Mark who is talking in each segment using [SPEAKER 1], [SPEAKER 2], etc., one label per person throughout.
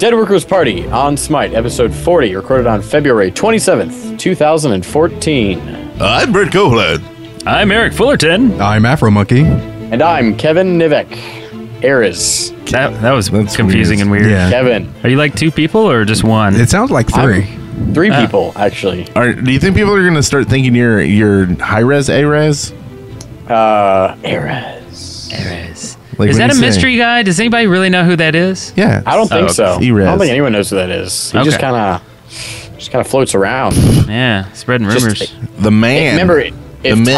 [SPEAKER 1] Dead Workers Party on Smite, episode 40, recorded on February 27th, 2014.
[SPEAKER 2] I'm Brent Copeland.
[SPEAKER 3] I'm Eric Fullerton.
[SPEAKER 4] I'm Afro Monkey.
[SPEAKER 1] And I'm Kevin Nivek. Ares.
[SPEAKER 3] That was confusing and weird.
[SPEAKER 4] Yeah.
[SPEAKER 1] Kevin.
[SPEAKER 3] Are you like two people or just one?
[SPEAKER 4] It sounds like three.
[SPEAKER 1] Three people, actually.
[SPEAKER 2] Do you think people are going to start thinking you're high-res A-res?
[SPEAKER 1] Ares.
[SPEAKER 2] Like
[SPEAKER 3] Is
[SPEAKER 2] when
[SPEAKER 3] that a
[SPEAKER 2] you say-
[SPEAKER 3] mystery guy? Does anybody really know who that is?
[SPEAKER 2] Yeah.
[SPEAKER 1] I don't think so.
[SPEAKER 2] E-res.
[SPEAKER 1] I don't think anyone knows who that is. He just
[SPEAKER 3] Okay.
[SPEAKER 1] kind of floats around.
[SPEAKER 3] Yeah, spreading rumors.
[SPEAKER 1] Just-
[SPEAKER 2] The man.
[SPEAKER 1] Remember,
[SPEAKER 2] The
[SPEAKER 1] if
[SPEAKER 2] myth.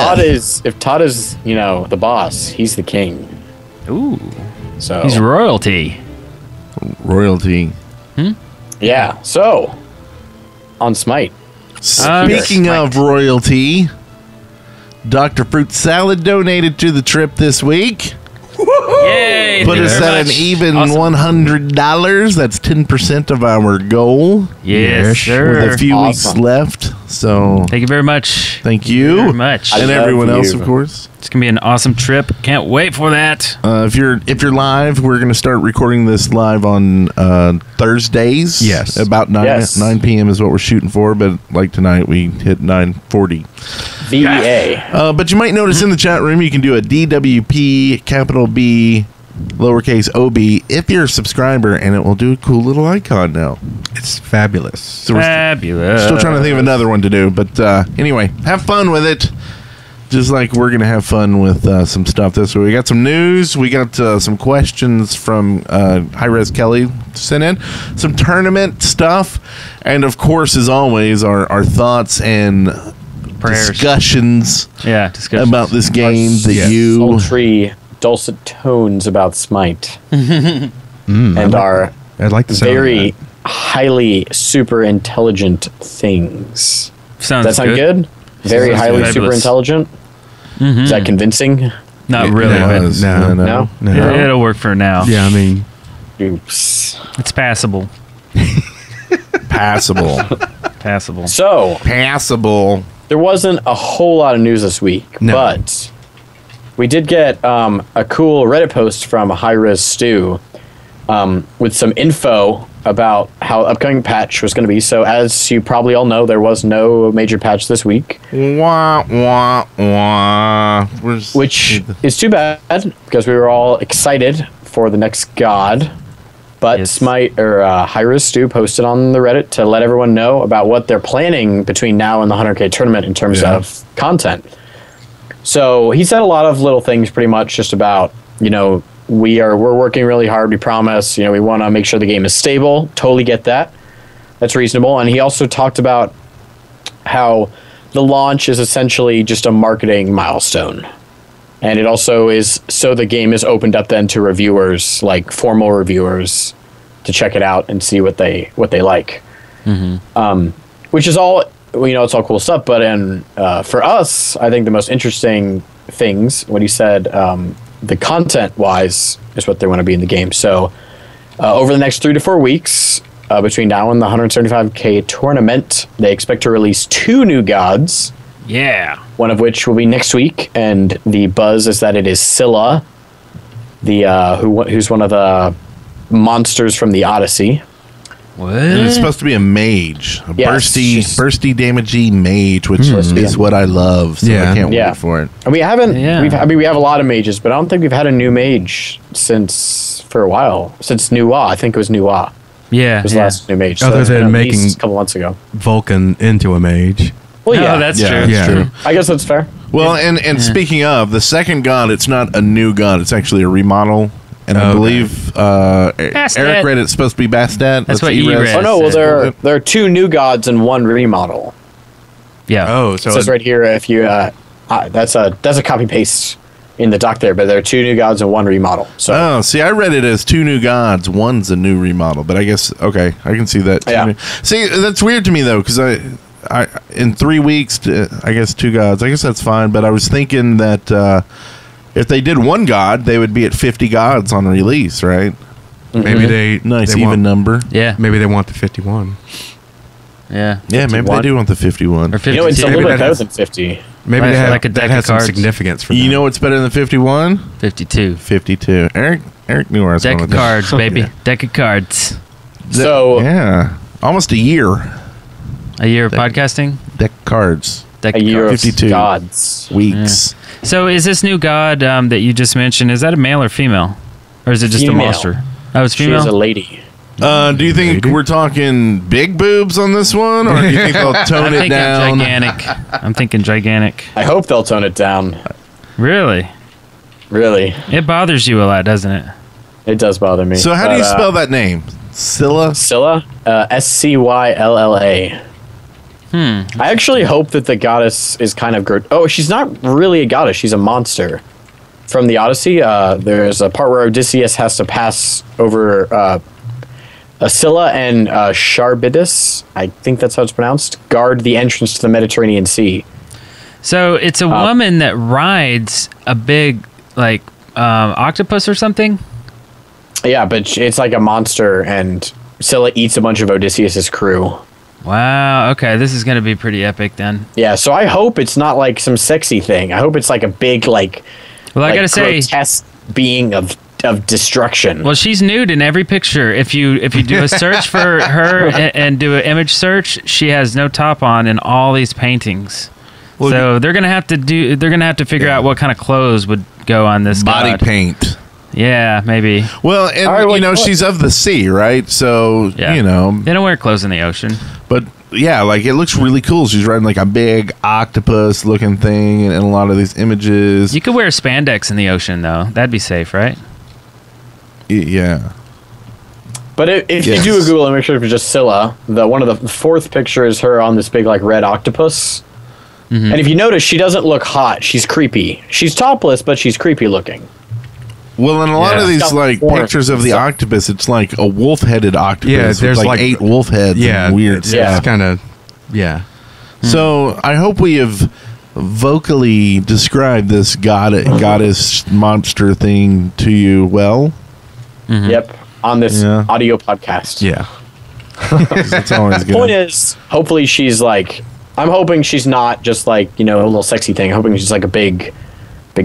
[SPEAKER 1] Todd is, the boss, he's the king.
[SPEAKER 3] Ooh,
[SPEAKER 1] So
[SPEAKER 3] he's royalty.
[SPEAKER 2] Royalty.
[SPEAKER 1] yeah. So on Smite.
[SPEAKER 2] Speaking of royalty, Dr. Fruit Salad donated to the trip this week.
[SPEAKER 3] Yay!
[SPEAKER 2] Put
[SPEAKER 3] thank
[SPEAKER 2] us
[SPEAKER 3] you very
[SPEAKER 2] at an
[SPEAKER 3] much.
[SPEAKER 2] even
[SPEAKER 3] Awesome.
[SPEAKER 2] $100. That's 10% of our goal.
[SPEAKER 3] Yes,
[SPEAKER 4] Yes.
[SPEAKER 3] sir.
[SPEAKER 2] With a few
[SPEAKER 1] Awesome.
[SPEAKER 2] weeks left. So
[SPEAKER 3] Thank you very much.
[SPEAKER 2] thank you.
[SPEAKER 3] Very much.
[SPEAKER 1] I
[SPEAKER 2] And
[SPEAKER 1] love
[SPEAKER 2] everyone else,
[SPEAKER 1] you.
[SPEAKER 2] of course.
[SPEAKER 3] It's gonna be an awesome trip. Can't wait for that.
[SPEAKER 2] If you're live, we're going to start recording this live on Thursdays.
[SPEAKER 4] Yes.
[SPEAKER 2] About 9
[SPEAKER 1] Yes.
[SPEAKER 2] 9 p.m. is what we're shooting for, but like tonight we hit 9:40.
[SPEAKER 1] VEA.
[SPEAKER 2] But you might notice in the chat room you can do a DWP capital B lowercase OB if you're a subscriber, and it will do a cool little icon now.
[SPEAKER 4] It's fabulous.
[SPEAKER 2] So we're
[SPEAKER 3] Fabulous.
[SPEAKER 2] still trying to think of another one to do, but anyway, have fun with it. Just like we're going to have fun with some stuff this week. We got some news. We got some questions from High-Res Kelly sent in. Some tournament stuff. And, of course, as always, our thoughts and
[SPEAKER 3] Prayers.
[SPEAKER 2] discussions
[SPEAKER 3] Yeah, discussion
[SPEAKER 2] about this game that
[SPEAKER 4] Yes.
[SPEAKER 2] you...
[SPEAKER 1] Sultry, dulcet tones about Smite. And our
[SPEAKER 4] I'd like to say
[SPEAKER 1] very highly super intelligent things.
[SPEAKER 3] Sounds
[SPEAKER 1] Does that sound good? Very
[SPEAKER 3] Sounds
[SPEAKER 1] highly
[SPEAKER 3] fabulous.
[SPEAKER 1] super intelligent? Is that convincing?
[SPEAKER 3] Not really,
[SPEAKER 2] No,
[SPEAKER 3] but
[SPEAKER 2] it's-
[SPEAKER 4] No.
[SPEAKER 1] No?
[SPEAKER 4] No.
[SPEAKER 3] it'll work for now.
[SPEAKER 4] Yeah, I mean,
[SPEAKER 1] Oops.
[SPEAKER 3] It's passable.
[SPEAKER 2] Passable.
[SPEAKER 3] Passable.
[SPEAKER 1] So,
[SPEAKER 2] Passable.
[SPEAKER 1] there wasn't a whole lot of news this week,
[SPEAKER 4] No.
[SPEAKER 1] but we did get a cool Reddit post from High-Res Stu with some info about how upcoming patch was going to be. So, as you probably all know, there was no major patch this week,
[SPEAKER 2] Wah, wah, wah.
[SPEAKER 1] which is too bad because we were all excited for the next god. But
[SPEAKER 3] Yes.
[SPEAKER 1] Smite or High-Res Stu posted on the Reddit to let everyone know about what they're planning between now and the 100K tournament in terms
[SPEAKER 2] Yeah.
[SPEAKER 1] of content. So he said a lot of little things, pretty much just about, we're working really hard. We promise, we want to make sure the game is stable. Totally get that. That's reasonable. And he also talked about how the launch is essentially just a marketing milestone. And it also is so the game is opened up then to reviewers, like formal reviewers, to check it out and see what they like. Which is all, it's all cool stuff. But for us, I think the most interesting things, what he said, the content-wise, is what they want to be in the game. So over the next 3 to 4 weeks, between now and the 175K tournament, they expect to release 2 new gods.
[SPEAKER 3] Yeah.
[SPEAKER 1] One of which will be next week, and the buzz is that it is Scylla, who's one of the monsters from the Odyssey.
[SPEAKER 3] What?
[SPEAKER 2] And it's supposed to be a mage, a
[SPEAKER 1] Yes, she's-
[SPEAKER 2] bursty, damagey mage, which is what I love. So
[SPEAKER 4] Yeah.
[SPEAKER 2] I can't
[SPEAKER 1] Yeah.
[SPEAKER 2] wait for it.
[SPEAKER 1] And we haven't.
[SPEAKER 3] Yeah.
[SPEAKER 1] We have a lot of mages, but I don't think we've had a new mage for a while. Since Nuwa, I think it was Nuwa.
[SPEAKER 3] Yeah.
[SPEAKER 1] Was the
[SPEAKER 3] yeah.
[SPEAKER 1] last new mage.
[SPEAKER 4] Other
[SPEAKER 1] that's been
[SPEAKER 4] than
[SPEAKER 1] at least
[SPEAKER 4] making-
[SPEAKER 1] a couple months ago.
[SPEAKER 4] Vulcan into a mage.
[SPEAKER 1] Well, yeah,
[SPEAKER 3] Oh, that's
[SPEAKER 2] Yeah,
[SPEAKER 3] true.
[SPEAKER 2] that's
[SPEAKER 4] Yeah.
[SPEAKER 2] true.
[SPEAKER 1] I guess that's fair.
[SPEAKER 2] Well, and speaking of the second god, it's not a new god; it's actually a remodel. And I
[SPEAKER 4] Okay.
[SPEAKER 2] believe
[SPEAKER 3] Bastet.
[SPEAKER 2] Eric read it's supposed to be Bastet.
[SPEAKER 3] That's what
[SPEAKER 2] E-res.
[SPEAKER 3] you read.
[SPEAKER 1] Oh no, well
[SPEAKER 3] said-
[SPEAKER 1] there are 2 new gods and 1 remodel.
[SPEAKER 3] Yeah.
[SPEAKER 4] Oh,
[SPEAKER 1] It
[SPEAKER 4] so
[SPEAKER 1] says right here if you that's a copy paste in the doc there, but there are 2 new gods and 1 remodel. So
[SPEAKER 2] Oh, see, I read it as 2 new gods. One's a new remodel, but I guess I can see that.
[SPEAKER 1] Yeah.
[SPEAKER 2] See, that's weird to me though, because I in 3 weeks, I guess 2 gods. I guess that's fine, but I was thinking that if they did 1 god, they would be at 50 gods on release, right?
[SPEAKER 4] maybe they
[SPEAKER 2] Nice
[SPEAKER 4] they
[SPEAKER 2] even
[SPEAKER 4] want,
[SPEAKER 2] number.
[SPEAKER 3] Yeah.
[SPEAKER 4] Maybe they want the 51.
[SPEAKER 3] Yeah.
[SPEAKER 2] Yeah, maybe they
[SPEAKER 1] 51.
[SPEAKER 2] do want the 51.
[SPEAKER 3] Or 52.
[SPEAKER 1] you know it's a
[SPEAKER 4] Maybe
[SPEAKER 1] little bit
[SPEAKER 4] that
[SPEAKER 1] better
[SPEAKER 4] has-
[SPEAKER 1] than 50.
[SPEAKER 4] Maybe
[SPEAKER 3] Right,
[SPEAKER 4] they have,
[SPEAKER 3] like a deck
[SPEAKER 4] that has
[SPEAKER 3] of
[SPEAKER 4] some
[SPEAKER 3] cards.
[SPEAKER 4] significance for
[SPEAKER 2] You
[SPEAKER 4] them.
[SPEAKER 2] know what's better than 51?
[SPEAKER 3] 52.
[SPEAKER 2] 52. Eric knew where I was
[SPEAKER 3] Deck
[SPEAKER 2] going
[SPEAKER 3] of
[SPEAKER 2] with that.
[SPEAKER 3] cards, baby.
[SPEAKER 4] Yeah.
[SPEAKER 3] Deck of cards.
[SPEAKER 1] So
[SPEAKER 2] yeah, almost a year.
[SPEAKER 3] A year of podcasting?
[SPEAKER 2] Deck cards.
[SPEAKER 3] Deck
[SPEAKER 1] a year
[SPEAKER 3] cards.
[SPEAKER 1] of
[SPEAKER 2] 52
[SPEAKER 1] gods.
[SPEAKER 2] weeks.
[SPEAKER 3] So is this new god that you just mentioned, is that a male or female? Or is it just
[SPEAKER 1] Female.
[SPEAKER 3] a monster? Oh, it's
[SPEAKER 1] She
[SPEAKER 3] female?
[SPEAKER 1] is a lady.
[SPEAKER 2] Do you think we're talking big boobs on this one, or do you think they'll tone
[SPEAKER 3] I'm
[SPEAKER 2] it
[SPEAKER 3] thinking
[SPEAKER 2] down?
[SPEAKER 3] gigantic. I'm thinking gigantic.
[SPEAKER 1] I hope they'll tone it down.
[SPEAKER 3] Really?
[SPEAKER 1] Really,
[SPEAKER 3] It bothers you a lot, doesn't it?
[SPEAKER 1] it does bother me.
[SPEAKER 2] So how do you spell that name? Scylla?
[SPEAKER 1] Scylla? Scylla. I actually hope that the goddess is kind of oh, she's not really a goddess. She's a monster. From the Odyssey, there's a part where Odysseus has to pass over Scylla and Charybdis, I think that's how it's pronounced, guard the entrance to the Mediterranean Sea.
[SPEAKER 3] So it's a woman that rides a big, like, octopus or something?
[SPEAKER 1] Yeah, but it's like a monster, and Scylla eats a bunch of Odysseus's crew.
[SPEAKER 3] Wow, okay, this is going to be pretty epic then.
[SPEAKER 1] Yeah, so I hope it's not like some sexy thing. I hope it's like a big, like,
[SPEAKER 3] Well, I
[SPEAKER 1] like
[SPEAKER 3] gotta say,
[SPEAKER 1] grotesque being of destruction.
[SPEAKER 3] well, she's nude in every picture. If you do a search for her and do an image search, she has no top on in all these paintings.
[SPEAKER 2] Well,
[SPEAKER 3] So they're gonna have to figure out what kind of clothes would go on this
[SPEAKER 2] body
[SPEAKER 3] god.
[SPEAKER 2] paint.
[SPEAKER 3] Yeah, maybe.
[SPEAKER 2] Well, and
[SPEAKER 1] All right,
[SPEAKER 2] you know,
[SPEAKER 1] what?
[SPEAKER 2] she's of the sea, right? So,
[SPEAKER 3] Yeah.
[SPEAKER 2] you know,
[SPEAKER 3] They don't wear clothes in the ocean.
[SPEAKER 2] but yeah, like it looks really cool. She's riding like a big octopus looking thing in a lot of these images.
[SPEAKER 3] You could wear spandex in the ocean though. That'd be safe, right?
[SPEAKER 2] Yeah.
[SPEAKER 1] But if
[SPEAKER 2] Yes.
[SPEAKER 1] you do a Google image search for just Scylla, the one of the fourth picture is her on this big like red octopus.
[SPEAKER 3] Mm-hmm.
[SPEAKER 1] And if you notice, she doesn't look hot. She's creepy. She's topless, but she's creepy looking.
[SPEAKER 2] Well, in a lot
[SPEAKER 3] Yeah.
[SPEAKER 2] of these
[SPEAKER 1] Got
[SPEAKER 2] like
[SPEAKER 1] horns
[SPEAKER 2] pictures of
[SPEAKER 1] and
[SPEAKER 2] the
[SPEAKER 1] stuff.
[SPEAKER 2] octopus, it's like a wolf-headed octopus.
[SPEAKER 4] Yeah,
[SPEAKER 2] with
[SPEAKER 4] there's
[SPEAKER 2] like
[SPEAKER 4] like-
[SPEAKER 2] 8 wolf heads.
[SPEAKER 4] Yeah,
[SPEAKER 2] and weird
[SPEAKER 4] it's,
[SPEAKER 2] stuff.
[SPEAKER 1] Yeah.
[SPEAKER 4] kind of, yeah.
[SPEAKER 2] So I hope we have vocally described this goddess monster thing to you well.
[SPEAKER 1] Yep. On this
[SPEAKER 2] Yeah.
[SPEAKER 1] audio podcast.
[SPEAKER 4] Yeah.
[SPEAKER 2] 'Cause it's always
[SPEAKER 1] The point
[SPEAKER 2] good.
[SPEAKER 1] is, hopefully she's like, I'm hoping she's not just like, you know, a little sexy thing. I'm hoping she's like a big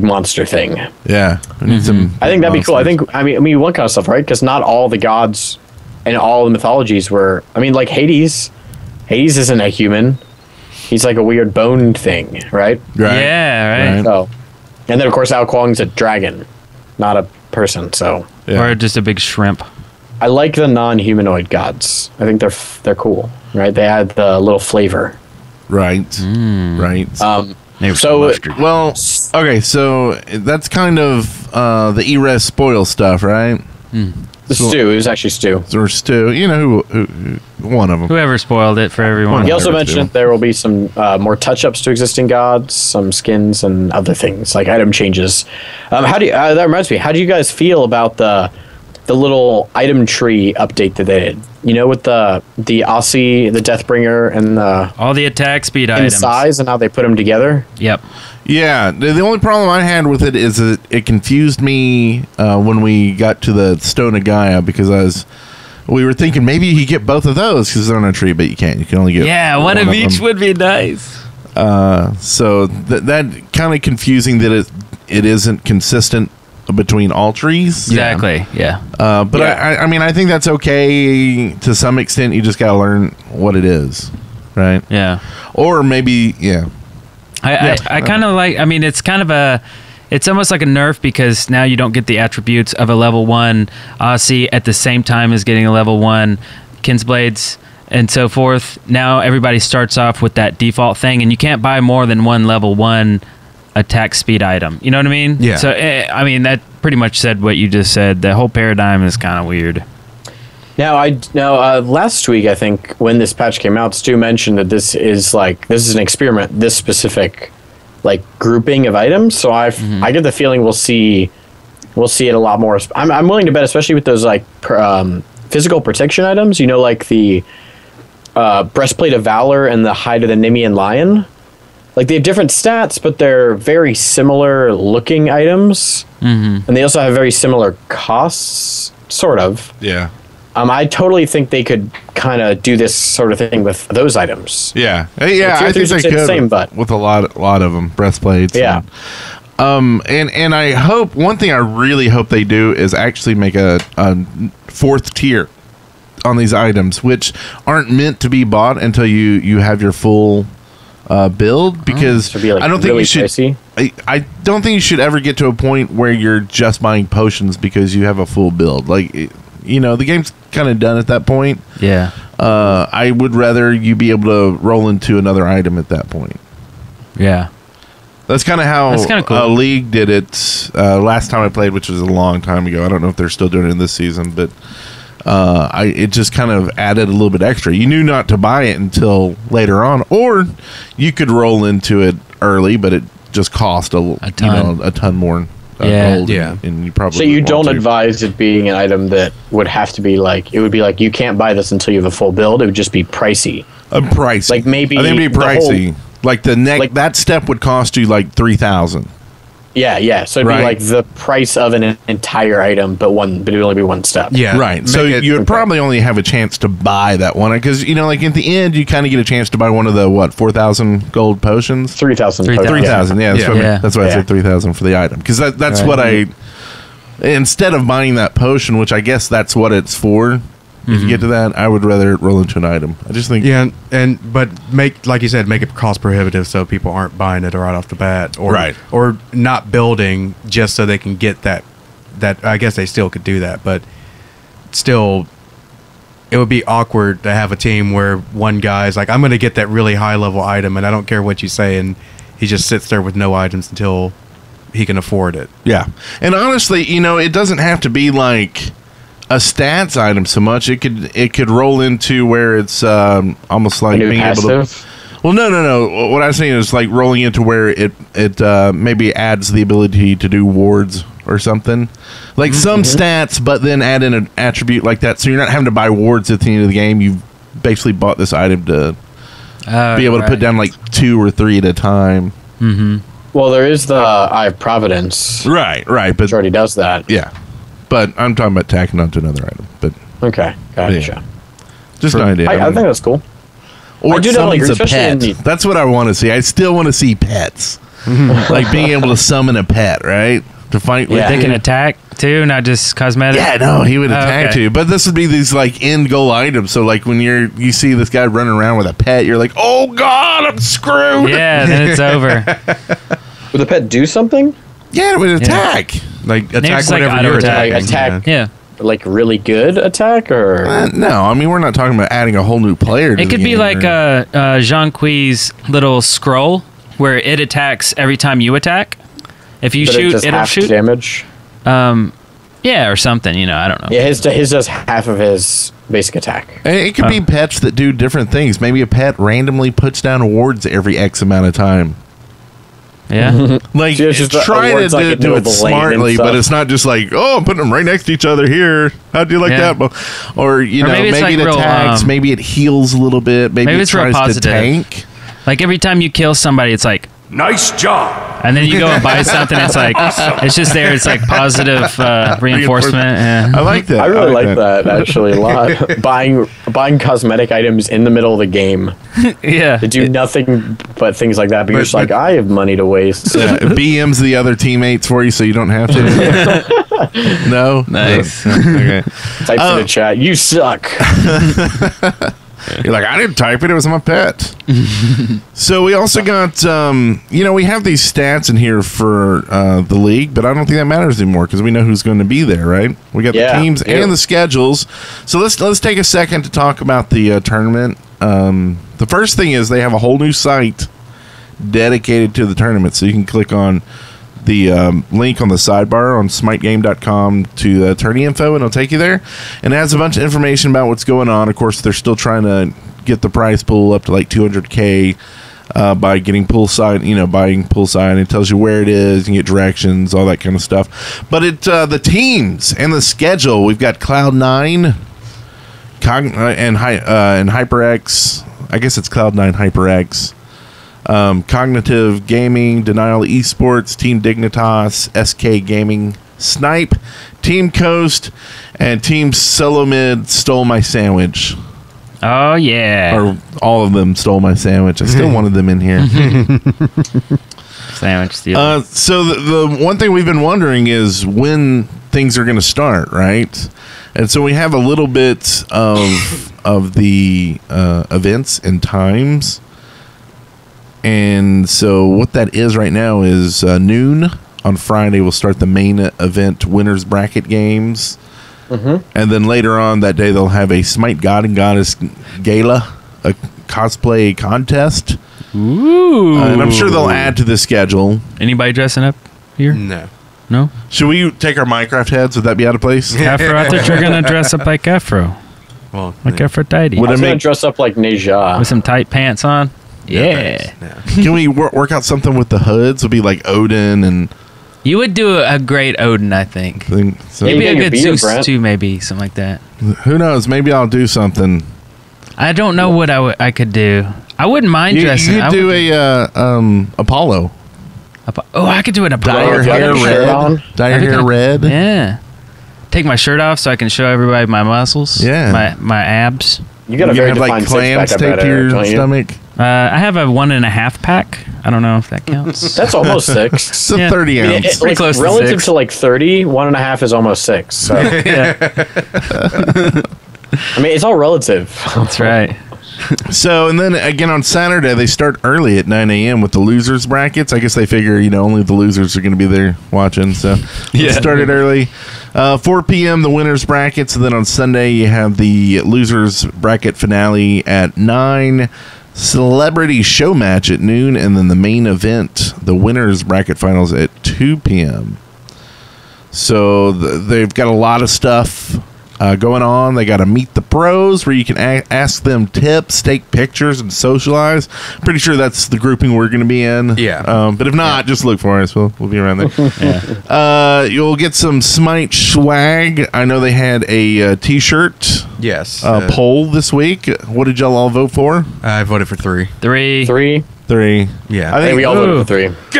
[SPEAKER 1] monster thing.
[SPEAKER 2] Yeah, we need some.
[SPEAKER 1] I think that'd be cool. I
[SPEAKER 2] monsters.
[SPEAKER 1] think, I mean, one kind of stuff, right? Because not all the gods and all the mythologies were, I mean, like Hades isn't a human. He's like a weird bone thing, right?
[SPEAKER 2] Right.
[SPEAKER 3] Yeah, right.
[SPEAKER 2] Right.
[SPEAKER 1] So, and then of course Ao Kuang's a dragon, not a person. So
[SPEAKER 2] Yeah.
[SPEAKER 3] Or just a big shrimp.
[SPEAKER 1] I like the non-humanoid gods. I think they're cool, right? They add the little flavor.
[SPEAKER 2] Right. Right.
[SPEAKER 3] Maybe
[SPEAKER 1] So-
[SPEAKER 3] mustard.
[SPEAKER 2] Well, okay, so that's kind of the ERES spoil stuff, right?
[SPEAKER 1] The stew, it was actually stew.
[SPEAKER 2] Or Stu, you know who one of them.
[SPEAKER 3] Whoever spoiled it for everyone.
[SPEAKER 1] He also
[SPEAKER 2] There we
[SPEAKER 1] mentioned
[SPEAKER 2] go.
[SPEAKER 1] there will be some more touch-ups to existing gods, some skins and other things like item changes. How do you, that reminds me? How do you guys feel about the little item tree update that they did? You know, with the Aussie, the Deathbringer, and the
[SPEAKER 3] All the attack speed
[SPEAKER 1] in
[SPEAKER 3] items.
[SPEAKER 1] size, and how they put them together.
[SPEAKER 3] Yep.
[SPEAKER 2] Yeah, the only problem I had with it is that it confused me when we got to the Stone of Gaia because we were thinking maybe you could get both of those because they're on a tree, but you can't. You can only get
[SPEAKER 3] Yeah, one of each
[SPEAKER 2] them.
[SPEAKER 3] would be nice.
[SPEAKER 2] So that kind of confusing that it isn't consistent between all trees.
[SPEAKER 3] Exactly. Yeah.
[SPEAKER 2] But
[SPEAKER 1] Yeah.
[SPEAKER 2] I mean, I think that's okay to some extent. You just got to learn what it is, right?
[SPEAKER 3] Yeah.
[SPEAKER 2] Or maybe, yeah.
[SPEAKER 3] I kind of like. I mean, it's kind of it's almost like a nerf because now you don't get the attributes of a level 1 Aussie at the same time as getting a level 1 Kinsblades and so forth. Now everybody starts off with that default thing, and you can't buy more than one level 1 attack speed item. You know what I mean?
[SPEAKER 4] Yeah.
[SPEAKER 3] So I mean that pretty much said what you just said. The whole paradigm is kind of weird.
[SPEAKER 1] Now, last week, I think, when this patch came out, Stu mentioned that this is an experiment, this specific, like, grouping of items. So I get the feeling we'll see it a lot more. I'm willing to bet, especially with those, like, physical protection items, you know, like the Breastplate of Valor and the Hide of the Nemean Lion. Like, they have different stats, but they're very similar looking items. And they also have very similar costs, sort of.
[SPEAKER 2] Yeah.
[SPEAKER 1] I totally think they could kind of do this sort of thing with those items.
[SPEAKER 2] Yeah. Yeah.
[SPEAKER 1] Tier
[SPEAKER 2] I think
[SPEAKER 1] threes
[SPEAKER 2] they
[SPEAKER 1] would say the
[SPEAKER 2] could
[SPEAKER 1] same, but-
[SPEAKER 2] with a lot of them, breastplates.
[SPEAKER 1] Yeah.
[SPEAKER 2] And I hope one thing I really hope they do is actually make a fourth tier on these items, which aren't meant to be bought until you have your full build. Because
[SPEAKER 1] So it'd be, like,
[SPEAKER 2] I don't think
[SPEAKER 1] really
[SPEAKER 2] you should.
[SPEAKER 1] pricey?
[SPEAKER 2] I don't think you should ever get to a point where you're just buying potions because you have a full build. Like, the game's kind of done at that point.
[SPEAKER 3] Yeah.
[SPEAKER 2] I would rather you be able to roll into another item at that point.
[SPEAKER 3] Yeah.
[SPEAKER 2] That's kind of how
[SPEAKER 3] That's kinda cool.
[SPEAKER 2] League did it last time I played, which was a long time ago. I don't know if they're still doing it in this season, but it just kind of added a little bit extra. You knew not to buy it until later on, or you could roll into it early, but it just cost a ton more.
[SPEAKER 3] Yeah.
[SPEAKER 2] Gold,
[SPEAKER 4] Yeah.
[SPEAKER 2] and you probably
[SPEAKER 1] So you
[SPEAKER 2] wouldn't
[SPEAKER 1] don't
[SPEAKER 2] want to.
[SPEAKER 1] advise it being an item that would have to be like, it would be like, you can't buy this until you have a full build. It would just be pricey.
[SPEAKER 2] Pricey.
[SPEAKER 1] Like, maybe
[SPEAKER 2] I think it'd be
[SPEAKER 1] the whole-
[SPEAKER 2] pricey. Like that step would cost you like 3,000.
[SPEAKER 1] Yeah. So it'd
[SPEAKER 2] Right.
[SPEAKER 1] be like the price of an entire item, but it'd only be one step.
[SPEAKER 4] Yeah.
[SPEAKER 2] Right. So you would probably only have a chance to buy that one because like at the end you kind of get a chance to buy one of the 4,000 gold potions.
[SPEAKER 1] 3,000.
[SPEAKER 2] 3,000. Yeah. That's
[SPEAKER 4] Yeah.
[SPEAKER 2] what,
[SPEAKER 3] Yeah.
[SPEAKER 2] that's why I
[SPEAKER 1] Yeah.
[SPEAKER 2] said 3,000 for the item because that's what I. Instead of buying that potion, which I guess that's what it's for. If you get to that, I would rather roll into an item. I just think.
[SPEAKER 4] Yeah, but like you said, make it cost prohibitive so people aren't buying it right off the bat, or
[SPEAKER 2] Right.
[SPEAKER 4] or not building just so they can get that. I guess they still could do that, but still, it would be awkward to have a team where one guy's like, "I'm going to get that really high level item, and I don't care what you say," and he just sits there with no items until he can afford it.
[SPEAKER 2] Yeah. And honestly, it doesn't have to be like a stats item so much. It could roll into where it's almost like
[SPEAKER 1] A new
[SPEAKER 2] being able to.
[SPEAKER 1] passive.
[SPEAKER 2] Well, no. What I was saying is like rolling into where it maybe adds the ability to do wards or something, like some stats, but then add in an attribute like that, so you're not having to buy wards at the end of the game. You've basically bought this item to be able to put down like 2 or 3 at a time.
[SPEAKER 1] Well, there is the Eye of Providence,
[SPEAKER 2] Right. But
[SPEAKER 1] which already does that.
[SPEAKER 2] yeah, but I'm talking about tacking onto another item. But
[SPEAKER 1] Okay, gotcha.
[SPEAKER 2] Yeah. Just an idea.
[SPEAKER 1] I think that's cool.
[SPEAKER 2] Or
[SPEAKER 1] I do definitely
[SPEAKER 2] summons
[SPEAKER 1] agree,
[SPEAKER 2] a
[SPEAKER 1] especially in
[SPEAKER 2] pet.
[SPEAKER 1] the-
[SPEAKER 2] That's what I want to see. I still want to see pets. Like being able to summon a pet, right? To fight with
[SPEAKER 1] Yeah.
[SPEAKER 3] They
[SPEAKER 2] you.
[SPEAKER 3] can attack too, not just cosmetic.
[SPEAKER 2] Yeah, no, he would attack
[SPEAKER 3] okay.
[SPEAKER 2] too. But this would be these like end goal items. So like when you see this guy running around with a pet, you're like, oh god, I'm screwed.
[SPEAKER 3] Yeah, then it's over.
[SPEAKER 1] Would the pet do something?
[SPEAKER 2] Yeah, it would attack.
[SPEAKER 4] Like attack
[SPEAKER 3] it's like
[SPEAKER 4] whatever
[SPEAKER 3] auto
[SPEAKER 4] you're
[SPEAKER 3] attack.
[SPEAKER 4] attacking.
[SPEAKER 1] Attack.
[SPEAKER 3] Yeah.
[SPEAKER 1] Like really good attack, or
[SPEAKER 2] No, I mean we're not talking about adding a whole new player. To
[SPEAKER 3] It
[SPEAKER 2] the
[SPEAKER 3] could be
[SPEAKER 2] game
[SPEAKER 3] like
[SPEAKER 2] or-
[SPEAKER 3] Jean-Qui's little scroll where it attacks every time you attack. If you
[SPEAKER 1] but it
[SPEAKER 3] shoot,
[SPEAKER 1] does
[SPEAKER 3] it'll
[SPEAKER 1] half
[SPEAKER 3] shoot.
[SPEAKER 1] damage.
[SPEAKER 3] Yeah, or something. I don't know.
[SPEAKER 1] Yeah, his does half of his basic attack.
[SPEAKER 2] It could be pets that do different things. Maybe a pet randomly puts down wards every X amount of time.
[SPEAKER 3] Yeah.
[SPEAKER 2] Like,
[SPEAKER 1] So it's just
[SPEAKER 2] try to
[SPEAKER 1] awards, like, in the
[SPEAKER 2] do
[SPEAKER 1] middle
[SPEAKER 2] it
[SPEAKER 1] of the lane and
[SPEAKER 2] smartly, but
[SPEAKER 1] stuff.
[SPEAKER 2] it's not just like, oh, I'm putting them right next to each other here. How do you like
[SPEAKER 3] Yeah.
[SPEAKER 2] that? Or,
[SPEAKER 3] maybe
[SPEAKER 2] maybe
[SPEAKER 3] it's like
[SPEAKER 2] it
[SPEAKER 3] real,
[SPEAKER 2] attacks, maybe it heals a little bit, maybe it
[SPEAKER 3] it's real
[SPEAKER 2] tries to
[SPEAKER 3] positive.
[SPEAKER 2] tank.
[SPEAKER 3] Like every time you kill somebody, it's like,
[SPEAKER 5] Nice job.
[SPEAKER 3] and then you go and buy something. It's like, it's just there. It's like positive reinforcement. Yeah.
[SPEAKER 2] I like that.
[SPEAKER 1] I really like that actually a lot. buying cosmetic items in the middle of the game
[SPEAKER 3] Yeah.
[SPEAKER 1] to do nothing but things like that. But you're just like, I have money to waste.
[SPEAKER 2] Yeah, BM's the other teammates for you so you don't have to. No?
[SPEAKER 3] Nice.
[SPEAKER 2] Okay.
[SPEAKER 1] Types in the chat, you suck.
[SPEAKER 2] You're like, I didn't type it. It was my pet. So we also got, we have these stats in here for the league, but I don't think that matters anymore because we know who's going to be there, right? We got
[SPEAKER 1] Yeah,
[SPEAKER 2] the teams
[SPEAKER 1] yeah.
[SPEAKER 2] and the schedules. So let's take a second to talk about the tournament. The first thing is they have a whole new site dedicated to the tournament, so you can click on the link on the sidebar on smitegame.com to the tourney info, and it'll take you there. And it has a bunch of information about what's going on. Of course, they're still trying to get the prize pool up to like 200K by getting poolside, buying poolside. It tells you where it is, you get directions, all that kind of stuff. But the teams and the schedule, we've got Cloud9 and HyperX. I guess it's Cloud9 HyperX. Cognitive Gaming, Denial Esports, Team Dignitas, SK Gaming, Snipe, Team Coast, and Team Solomid Stole My Sandwich.
[SPEAKER 3] Oh, yeah.
[SPEAKER 2] Or all of them stole my sandwich. I still wanted them in here.
[SPEAKER 3] Sandwich steal.
[SPEAKER 2] So the one thing we've been wondering is when things are going to start, right? And so we have a little bit of the events and times. And so what that is right now is noon on Friday. We'll start the main event winners bracket games. And then later on that day, they'll have a Smite God and Goddess Gala, a cosplay contest.
[SPEAKER 3] Ooh.
[SPEAKER 2] And I'm sure they'll add to the schedule.
[SPEAKER 3] Anybody dressing up here? No?
[SPEAKER 2] Should we take our Minecraft heads? Would that be out of place?
[SPEAKER 3] Afro, I thought you were going to dress up like Afro.
[SPEAKER 4] Well,
[SPEAKER 3] Like Aphrodite.
[SPEAKER 1] I was going to dress up like Neja.
[SPEAKER 3] With some tight pants on? Yeah.
[SPEAKER 2] Can we work out something with the hoods? It'll be like Odin and...
[SPEAKER 3] You would do a great Odin, I think.
[SPEAKER 2] So,
[SPEAKER 3] Maybe
[SPEAKER 1] Yeah,
[SPEAKER 3] a
[SPEAKER 1] you
[SPEAKER 3] good
[SPEAKER 1] get your beard,
[SPEAKER 3] Zeus,
[SPEAKER 1] Brent.
[SPEAKER 3] too, maybe. Something like that.
[SPEAKER 2] who knows? Maybe I'll do something.
[SPEAKER 3] I don't know what I could do. I wouldn't mind
[SPEAKER 2] You
[SPEAKER 3] dressing.
[SPEAKER 2] could
[SPEAKER 3] I
[SPEAKER 2] do
[SPEAKER 3] would-
[SPEAKER 2] Apollo.
[SPEAKER 3] I could do an
[SPEAKER 2] Dye
[SPEAKER 3] Apollo.
[SPEAKER 2] your
[SPEAKER 1] do I
[SPEAKER 2] hair
[SPEAKER 1] got a shirt on?
[SPEAKER 2] red. Dye your
[SPEAKER 3] That'd be
[SPEAKER 2] hair
[SPEAKER 3] kinda-
[SPEAKER 2] red.
[SPEAKER 3] Yeah. Take my shirt off so I can show everybody my muscles.
[SPEAKER 2] Yeah.
[SPEAKER 3] My abs.
[SPEAKER 1] You got a
[SPEAKER 2] You
[SPEAKER 1] very
[SPEAKER 2] have like
[SPEAKER 1] defined
[SPEAKER 2] clams
[SPEAKER 1] six-pack, I
[SPEAKER 2] taped
[SPEAKER 1] bet,
[SPEAKER 2] to your
[SPEAKER 1] don't you?
[SPEAKER 2] stomach.
[SPEAKER 3] I have a 1.5 pack. I don't know if that counts.
[SPEAKER 1] That's almost 6.
[SPEAKER 2] It's a
[SPEAKER 3] Yeah.
[SPEAKER 2] 30
[SPEAKER 1] I mean,
[SPEAKER 2] ounce.
[SPEAKER 3] pretty close to
[SPEAKER 1] relative
[SPEAKER 3] 6.
[SPEAKER 1] to like 30, 1.5 is almost 6. So. I mean, it's all relative.
[SPEAKER 3] That's right.
[SPEAKER 2] So, and then again on Saturday, they start early at 9 a.m. with the losers brackets. I guess they figure, only the losers are going to be there watching. So,
[SPEAKER 3] Yeah.
[SPEAKER 2] started early. 4 p.m., the winners brackets. And then on Sunday, you have the losers bracket finale at 9, celebrity show match at noon, and then the main event, the winners bracket finals at 2 p.m. So, they've got a lot of stuff going on. They got to meet the pros where you can ask them tips, take pictures, and socialize. Pretty sure that's the grouping we're going to be in.
[SPEAKER 4] Yeah.
[SPEAKER 2] But if not, just look for us. We'll be around there. You'll get some Smite swag. I know they had a T-shirt
[SPEAKER 4] Yes.
[SPEAKER 2] poll this week. What did y'all all vote for?
[SPEAKER 4] I voted for 3.
[SPEAKER 3] 3.
[SPEAKER 1] 3.
[SPEAKER 2] 3.
[SPEAKER 4] Yeah.
[SPEAKER 2] I
[SPEAKER 1] I think
[SPEAKER 2] think
[SPEAKER 1] we all
[SPEAKER 3] Ooh.
[SPEAKER 1] voted for 3.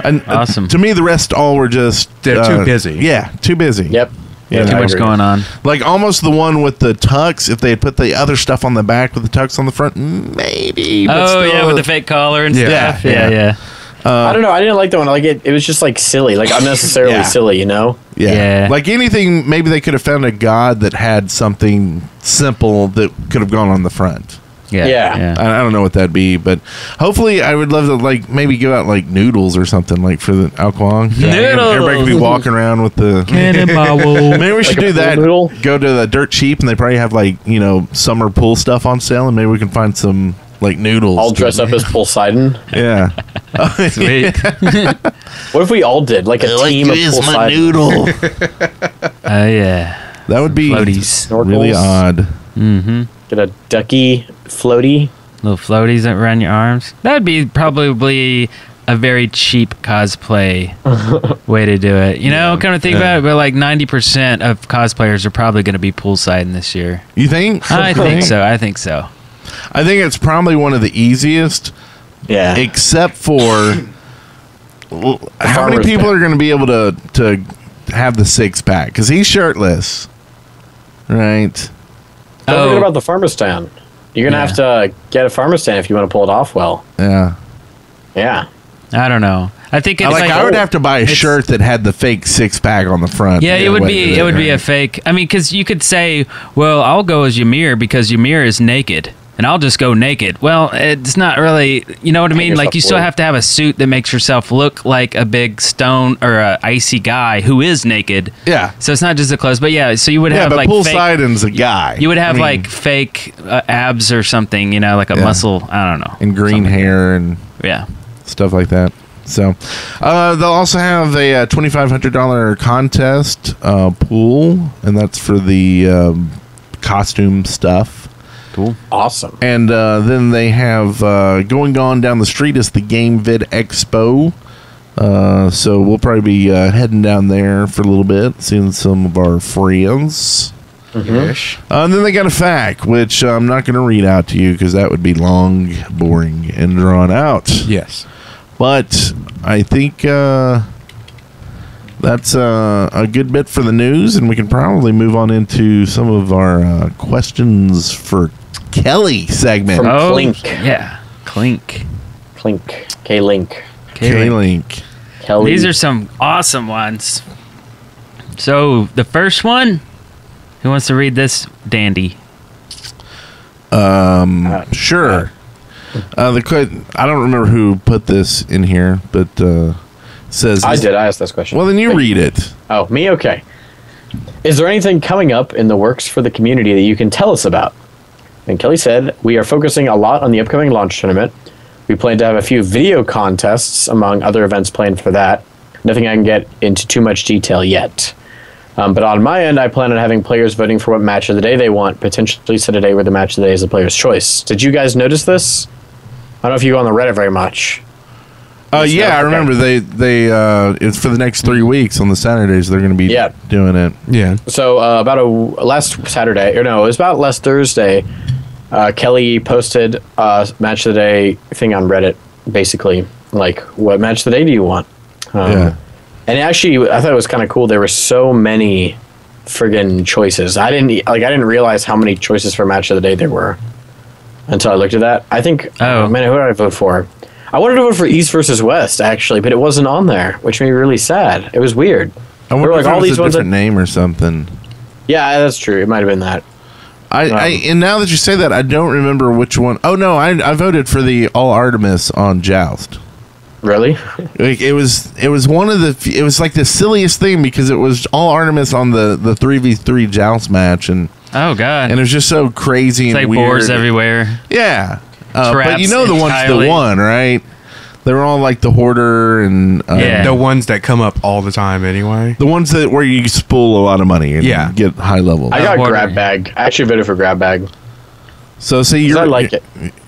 [SPEAKER 2] and,
[SPEAKER 3] Awesome.
[SPEAKER 2] To me, the rest all were just
[SPEAKER 4] They're too busy.
[SPEAKER 2] Yeah, too busy.
[SPEAKER 1] Yep.
[SPEAKER 2] Yeah,
[SPEAKER 3] Too
[SPEAKER 1] I
[SPEAKER 3] much
[SPEAKER 1] agree.
[SPEAKER 3] going on.
[SPEAKER 2] Like almost the one with the tux. If they had put the other stuff on the back with the tux on the front, maybe. But
[SPEAKER 3] Oh,
[SPEAKER 2] still,
[SPEAKER 3] yeah, with the fake collar and
[SPEAKER 4] Yeah.
[SPEAKER 3] stuff. Yeah.
[SPEAKER 1] I don't know. I didn't like that one. Like it was just like silly, like unnecessarily
[SPEAKER 2] Yeah.
[SPEAKER 1] silly, you know?
[SPEAKER 2] Yeah.
[SPEAKER 3] Yeah.
[SPEAKER 2] Like anything, maybe they could have found a god that had something simple that could have gone on the front.
[SPEAKER 1] Yeah.
[SPEAKER 2] I don't know what that'd be, but hopefully I would love to like maybe give out like noodles or something like for the Alquang.
[SPEAKER 3] Noodles!
[SPEAKER 2] Everybody could be walking around with the.
[SPEAKER 3] Cannonball.
[SPEAKER 2] Maybe we should
[SPEAKER 1] Like a
[SPEAKER 2] do that.
[SPEAKER 1] pool noodle?
[SPEAKER 2] Go to the Dirt Cheap, and they probably have like summer pool stuff on sale, and maybe we can find some like noodles.
[SPEAKER 1] All dressed up as Poseidon.
[SPEAKER 2] Yeah.
[SPEAKER 3] Sweet.
[SPEAKER 1] What if we all did like a team of Poseidon?
[SPEAKER 2] noodle.
[SPEAKER 3] Oh, yeah.
[SPEAKER 2] That would be
[SPEAKER 3] Floaties.
[SPEAKER 2] really
[SPEAKER 1] Snorkels.
[SPEAKER 2] odd.
[SPEAKER 3] Mm-hmm.
[SPEAKER 1] Get a ducky floaty.
[SPEAKER 3] Little floaties around your arms. That would be probably a very cheap cosplay way to do it. Kind of think about it, but like 90% of cosplayers are probably going to be poolside this year.
[SPEAKER 2] You think?
[SPEAKER 3] I think so. I think so.
[SPEAKER 2] I think it's probably one of the easiest,
[SPEAKER 1] Yeah.
[SPEAKER 2] except for how many
[SPEAKER 1] farmer's
[SPEAKER 2] people
[SPEAKER 1] pack.
[SPEAKER 2] are going to be able to have the 6-pack? Because he's shirtless, right?
[SPEAKER 1] Don't forget about the farmer's stand. You're going to have to get a farmer's stand if you want to pull it off well.
[SPEAKER 2] Yeah.
[SPEAKER 1] Yeah.
[SPEAKER 3] I don't know. I think it's
[SPEAKER 2] I would have to buy a shirt that had the fake 6-pack on the front.
[SPEAKER 3] Yeah, it would be
[SPEAKER 2] Right.
[SPEAKER 3] a fake. I mean, because you could say, well, I'll go as Ymir because Ymir is naked, and I'll just go naked. Well, it's not really. You know what I mean? Like you still have to have a suit that makes yourself look like a big stone or a icy guy who is naked.
[SPEAKER 2] Yeah.
[SPEAKER 3] So it's not just the clothes, but yeah. So you would
[SPEAKER 2] Yeah,
[SPEAKER 3] have
[SPEAKER 2] but
[SPEAKER 3] like fake.
[SPEAKER 2] Poseidon's a guy.
[SPEAKER 3] You would have
[SPEAKER 2] I mean,
[SPEAKER 3] like fake abs or something. Like a
[SPEAKER 2] Yeah.
[SPEAKER 3] muscle. I don't know.
[SPEAKER 2] and green
[SPEAKER 3] Something.
[SPEAKER 2] hair and
[SPEAKER 3] Yeah.
[SPEAKER 2] stuff like that. So they'll also have a $2,500 contest pool, and that's for the costume stuff.
[SPEAKER 3] Cool.
[SPEAKER 1] Awesome.
[SPEAKER 2] And then they have going on down the street is the Game Vid Expo. So we'll probably be heading down there for a little bit, seeing some of our friends.
[SPEAKER 4] Ish.
[SPEAKER 2] And then they got a FAQ, which I'm not going to read out to you because that would be long, boring, and drawn out.
[SPEAKER 4] Yes.
[SPEAKER 2] But I think that's a good bit for the news, and we can probably move on into some of our questions for Kelly segment.
[SPEAKER 1] From
[SPEAKER 3] Oh,
[SPEAKER 1] Clink.
[SPEAKER 3] yeah. Clink.
[SPEAKER 1] Clink. K-Link.
[SPEAKER 2] K-Link.
[SPEAKER 1] Kelly.
[SPEAKER 3] These are some awesome ones. So the first one, who wants to read this dandy?
[SPEAKER 2] Sure. I don't remember who put this in here, but says
[SPEAKER 1] I did. I asked this question.
[SPEAKER 2] Well, then you read it.
[SPEAKER 1] Oh, me? Okay. Is there anything coming up in the works for the community that you can tell us about? And Kelly said, we are focusing a lot on the upcoming launch tournament. We plan to have a few video contests, among other events planned for that. Nothing I can get into too much detail yet. But on my end, I plan on having players voting for what match of the day they want, potentially set a day where the match of the day is the player's choice. Did you guys notice this? I don't know if you go on the Reddit very much.
[SPEAKER 2] Yeah, I remember they it's for the next 3 weeks on the Saturdays they're going to be doing it.
[SPEAKER 4] Yeah.
[SPEAKER 1] So last Saturday, or no, it was about last Thursday, Kelly posted a match of the day thing on Reddit, basically, like, what match of the day do you want?
[SPEAKER 2] Yeah.
[SPEAKER 1] And actually, I thought it was kind of cool. There were so many friggin' choices. I didn't realize how many choices for match of the day there were until I looked at that. I think, man, who did I vote for? I wanted to vote for East versus West, actually, but it wasn't on there, which made me really sad. It was weird.
[SPEAKER 2] I wonder if it was a different name or something.
[SPEAKER 1] Yeah, that's true. It might have been that.
[SPEAKER 2] And now that you say that, I don't remember which one. Oh, no, I voted for the All Artemis on Joust.
[SPEAKER 1] Really?
[SPEAKER 2] Like, it was one of the. It was like the silliest thing because it was All Artemis on the 3v3 Joust match, and
[SPEAKER 3] oh god,
[SPEAKER 2] and it was just so crazy
[SPEAKER 3] it's
[SPEAKER 2] and
[SPEAKER 3] like
[SPEAKER 2] weird.
[SPEAKER 3] Boars everywhere.
[SPEAKER 2] Yeah, but
[SPEAKER 3] Traps
[SPEAKER 2] you know the ones that won, right? They were all like the Hoarder and
[SPEAKER 4] the ones that come up all the time anyway.
[SPEAKER 2] The ones that where you spool a lot of money and get high level.
[SPEAKER 1] I got Grab Bag. I actually voted for Grab Bag.
[SPEAKER 2] So see,
[SPEAKER 1] I like it.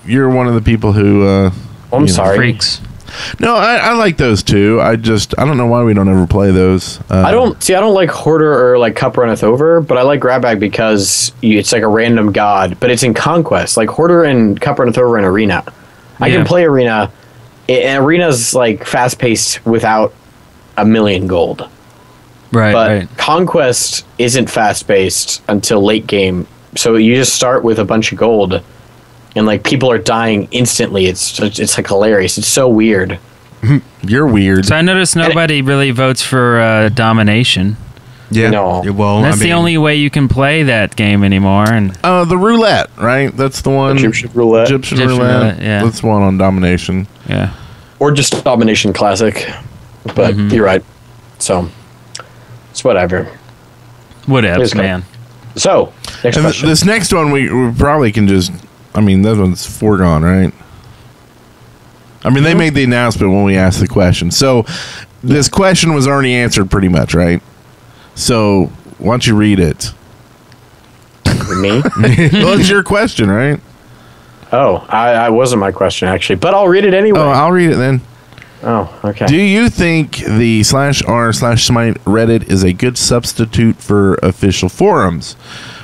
[SPEAKER 2] You're one of the people who.
[SPEAKER 1] I'm sorry,
[SPEAKER 3] freaks.
[SPEAKER 2] No, I like those too. I don't know why we don't ever play those.
[SPEAKER 1] I don't like Hoarder or like Cup Runneth Over, but I like Grab Bag because it's like a random god, but it's in Conquest. Like Hoarder and Cup Runneth Over in Arena. I can play Arena. And Arena's like fast paced without a million gold.
[SPEAKER 3] Right.
[SPEAKER 1] But Conquest isn't fast paced until late game. So you just start with a bunch of gold. And like people are dying instantly. It's like hilarious. It's so weird.
[SPEAKER 2] You're weird.
[SPEAKER 3] So I noticed nobody really votes for Domination.
[SPEAKER 4] Yeah.
[SPEAKER 1] No.
[SPEAKER 4] Well,
[SPEAKER 3] that's the only way you can play that game anymore. And
[SPEAKER 2] the roulette, right? That's the one.
[SPEAKER 1] Egyptian roulette.
[SPEAKER 2] Egyptian roulette.
[SPEAKER 3] Yeah.
[SPEAKER 2] That's one on Domination.
[SPEAKER 3] Yeah.
[SPEAKER 1] Or just Domination Classic. But you're right. So it's whatever.
[SPEAKER 3] Whatevs, man.
[SPEAKER 1] So next question.
[SPEAKER 2] This next one we probably can just. I mean, that one's foregone, right? I mean, they made the announcement when we asked the question. So, this question was already answered pretty much, right? So, why don't you read it?
[SPEAKER 1] Me?
[SPEAKER 2] Well, it's your question, right?
[SPEAKER 1] Oh, I wasn't my question, actually. But I'll read it anyway.
[SPEAKER 2] Oh, I'll read it then.
[SPEAKER 1] Oh, okay.
[SPEAKER 2] Do you think the /r/Smite Reddit is a good substitute for official forums?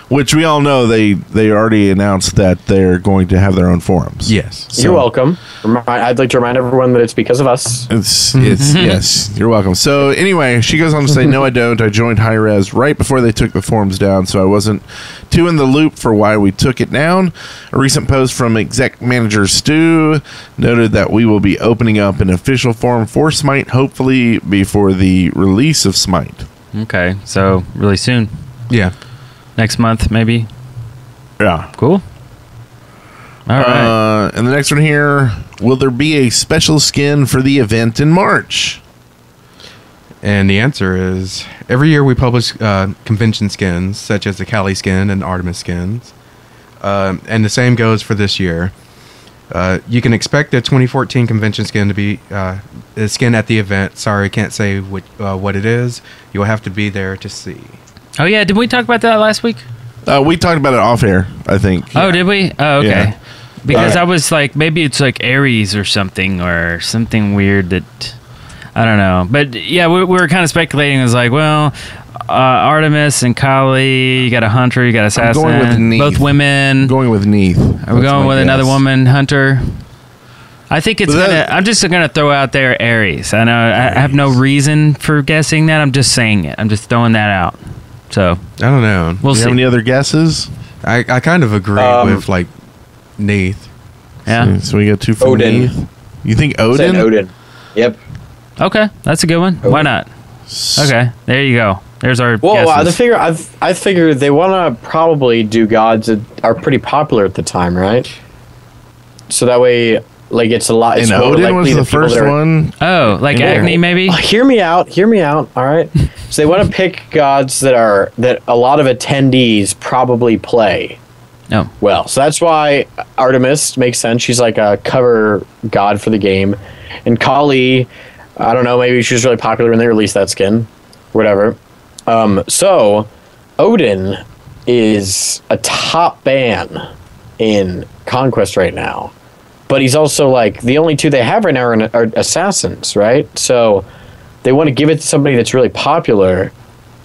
[SPEAKER 2] Which we all know they already announced that they're going to have their own forums.
[SPEAKER 4] Yes.
[SPEAKER 1] So, you're welcome. I'd like to remind everyone that it's because of us.
[SPEAKER 2] It's yes, you're welcome. So anyway, she goes on to say, no, I don't. I joined High Res right before they took the forums down, so I wasn't too in the loop for why we took it down. A recent post from exec manager Stu noted that we will be opening up an official forum for Smite, hopefully before the release of Smite.
[SPEAKER 3] Okay, so really soon.
[SPEAKER 4] Yeah.
[SPEAKER 3] Next month, maybe.
[SPEAKER 2] Yeah.
[SPEAKER 3] Cool. All right.
[SPEAKER 2] And the next one here, will there be a special skin for the event in March?
[SPEAKER 4] And the answer is, every year we publish convention skins, such as the Kali skin and Artemis skins. And the same goes for this year. You can expect the 2014 convention skin to be a skin at the event. Sorry, can't say what it is. You'll have to be there to see.
[SPEAKER 3] Oh, yeah. Did we talk about that last week?
[SPEAKER 2] We talked about it off air, I think.
[SPEAKER 3] Oh, did we? Oh, okay.
[SPEAKER 2] Yeah.
[SPEAKER 3] Because I was like, maybe it's like Aries or something weird that, I don't know. But yeah, we were kind of speculating. It was like, well, Artemis and Kali, you got a hunter, you got assassin.
[SPEAKER 2] I'm going with Neith.
[SPEAKER 3] Both women.
[SPEAKER 2] I'm going with Neith.
[SPEAKER 3] Are we going with another woman hunter? I think it's I'm just gonna throw out there Aries. I know I have no reason for guessing that. I'm just saying it. I'm just throwing that out. So
[SPEAKER 4] I don't know.
[SPEAKER 3] We'll see.
[SPEAKER 2] Have any other guesses?
[SPEAKER 4] I kind of agree with like Neith.
[SPEAKER 3] Yeah.
[SPEAKER 2] So we got two from
[SPEAKER 1] Odin.
[SPEAKER 2] Neith. You think
[SPEAKER 1] I'm
[SPEAKER 2] Odin?
[SPEAKER 1] saying Odin. Yep.
[SPEAKER 3] Okay, that's a good one. Why not? Okay, there you go. There's our
[SPEAKER 1] Well,
[SPEAKER 3] guesses.
[SPEAKER 1] I figure they want to probably do gods that are pretty popular at the time, right? So that way, like, it's a lot. It's
[SPEAKER 2] And
[SPEAKER 1] more
[SPEAKER 2] Odin
[SPEAKER 1] likely
[SPEAKER 2] was the
[SPEAKER 1] people
[SPEAKER 2] first
[SPEAKER 1] that are-
[SPEAKER 2] one.
[SPEAKER 3] Oh, like Agni, maybe?
[SPEAKER 1] Oh, hear me out. All right. So they want to pick gods that a lot of attendees probably play.
[SPEAKER 3] No.
[SPEAKER 1] Well, so that's why Artemis makes sense. She's like a cover god for the game, and Kali, I don't know, maybe she was really popular when they released that skin, whatever. So Odin is a top ban in Conquest right now, but he's also like the only two they have right now are assassins, right? So they want to give it to somebody that's really popular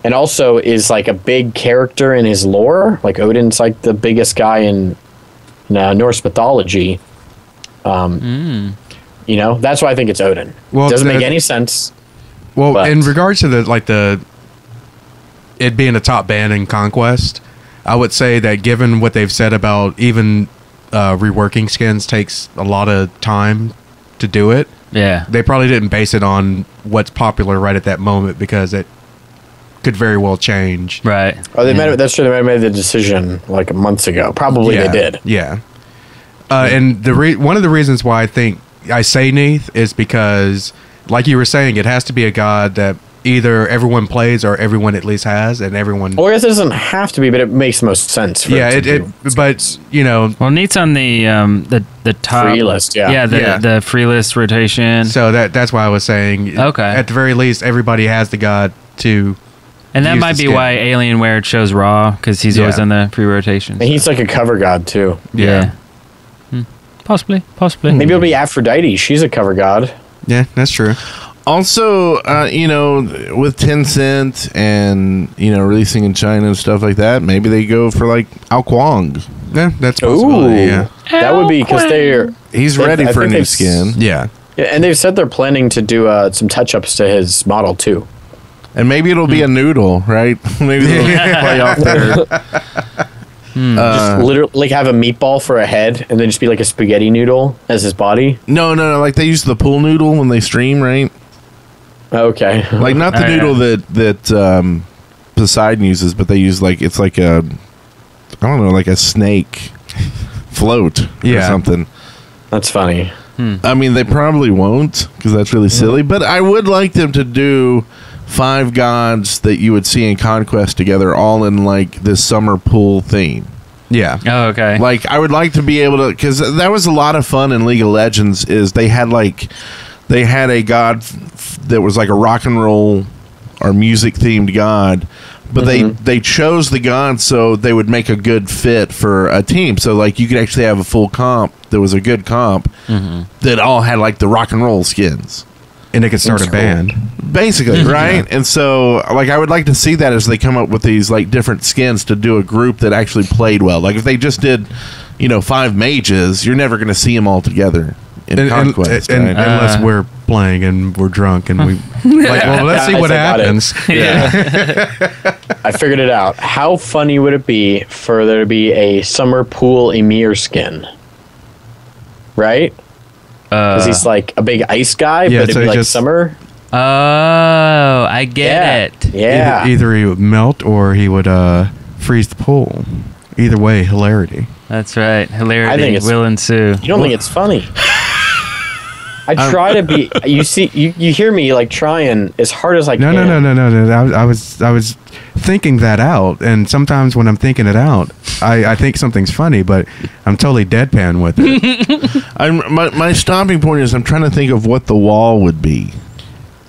[SPEAKER 1] and also is like a big character in his lore. Like Odin's like the biggest guy in Norse mythology. You know, that's why I think it's Odin.
[SPEAKER 4] Well,
[SPEAKER 1] doesn't make any sense.
[SPEAKER 4] Well,
[SPEAKER 1] but-
[SPEAKER 4] in regards to it being a top band in Conquest, I would say that given what they've said about even reworking skins takes a lot of time to do it,
[SPEAKER 3] Yeah.
[SPEAKER 4] they probably didn't base it on what's popular right at that moment because it could very well change.
[SPEAKER 3] Right.
[SPEAKER 1] Oh, they made it. That's true. They made the decision like months ago. Probably
[SPEAKER 4] Yeah,
[SPEAKER 1] they did.
[SPEAKER 4] Yeah. And one of the reasons why I think I say Neath is because, like you were saying, it has to be a god that either everyone plays or everyone at least has, and everyone.
[SPEAKER 1] Well, I guess it doesn't have to be, but it makes most sense. For
[SPEAKER 4] Yeah,
[SPEAKER 1] it to do.
[SPEAKER 4] but you know,
[SPEAKER 3] Well, Neat's on the top
[SPEAKER 1] Free list, yeah.
[SPEAKER 3] Yeah,
[SPEAKER 4] Yeah.
[SPEAKER 3] the free list rotation.
[SPEAKER 4] so that's why I was saying.
[SPEAKER 3] Okay.
[SPEAKER 4] At the very least, everybody has the god to.
[SPEAKER 3] And that
[SPEAKER 4] use
[SPEAKER 3] might
[SPEAKER 4] the
[SPEAKER 3] be
[SPEAKER 4] skin.
[SPEAKER 3] why Alienware chose Raw, because he's always
[SPEAKER 4] Yeah.
[SPEAKER 3] on the free rotation.
[SPEAKER 1] And he's like a cover god too.
[SPEAKER 3] Yeah. Possibly.
[SPEAKER 1] Maybe it'll be Aphrodite. She's a cover god.
[SPEAKER 4] Yeah, that's true.
[SPEAKER 2] Also, you know, with Tencent and, you know, releasing in China and stuff like that, maybe they go for like Ao Kwang.
[SPEAKER 4] Yeah, that's a possibility. Yeah.
[SPEAKER 1] That would be because they're.
[SPEAKER 2] He's
[SPEAKER 1] They-
[SPEAKER 2] ready
[SPEAKER 1] I
[SPEAKER 2] for a
[SPEAKER 1] think
[SPEAKER 2] new
[SPEAKER 1] they've
[SPEAKER 2] skin.
[SPEAKER 4] Yeah.
[SPEAKER 1] Yeah, and they've said they're planning to do some touch-ups to his model too.
[SPEAKER 2] And maybe it'll be a noodle, right? Maybe they'll play off there.
[SPEAKER 1] Just literally like have a meatball for a head, and then just be like a spaghetti noodle as his body.
[SPEAKER 2] No, like they use the pool noodle when they stream, right?
[SPEAKER 1] Okay.
[SPEAKER 2] Like not the
[SPEAKER 3] Oh, yeah.
[SPEAKER 2] noodle that Poseidon uses, but they use like it's like a I don't know, like a snake float or
[SPEAKER 4] Yeah.
[SPEAKER 2] something.
[SPEAKER 1] That's funny.
[SPEAKER 2] I mean, they probably won't because that's really silly. But I would like them to do 5 gods that you would see in Conquest together, all in like this summer pool theme.
[SPEAKER 4] Yeah.
[SPEAKER 3] Oh, okay.
[SPEAKER 2] Like I would like to be able to, because that was a lot of fun in League of Legends. Is they had a god that was like a rock and roll or music themed god, but they chose the god so they would make a good fit for a team. So like you could actually have a full comp that was a good comp that all had like the rock and roll skins.
[SPEAKER 4] And they could start a band.
[SPEAKER 2] Basically, right? And so, like, I would like to see that as they come up with these, like, different skins to do a group that actually played well. Like, if they just did, 5 mages, you're never going to see them all together in Conquest.
[SPEAKER 4] And
[SPEAKER 2] right?
[SPEAKER 4] unless we're playing and we're drunk and we like, well, let's see
[SPEAKER 1] I
[SPEAKER 4] what
[SPEAKER 1] got it.
[SPEAKER 4] happens.
[SPEAKER 1] I figured it out. How funny would it be for there to be a summer pool Emir skin? Right? Because he's like a big ice guy,
[SPEAKER 4] Yeah,
[SPEAKER 1] but it'd
[SPEAKER 4] so
[SPEAKER 1] be like
[SPEAKER 4] just-
[SPEAKER 1] summer.
[SPEAKER 3] Oh, I get it.
[SPEAKER 1] Yeah.
[SPEAKER 4] Either he would melt or he would freeze the pool. Either way, hilarity.
[SPEAKER 3] That's right. Hilarity
[SPEAKER 1] I think it's-
[SPEAKER 3] will ensue.
[SPEAKER 1] You don't think it's funny? I try to be. You see, you hear me like trying as hard as I
[SPEAKER 4] No,
[SPEAKER 1] can.
[SPEAKER 4] no. I was thinking that out, and sometimes when I'm thinking it out, I think something's funny, but I'm totally deadpan with it.
[SPEAKER 2] My stopping point is I'm trying to think of what the wall would be.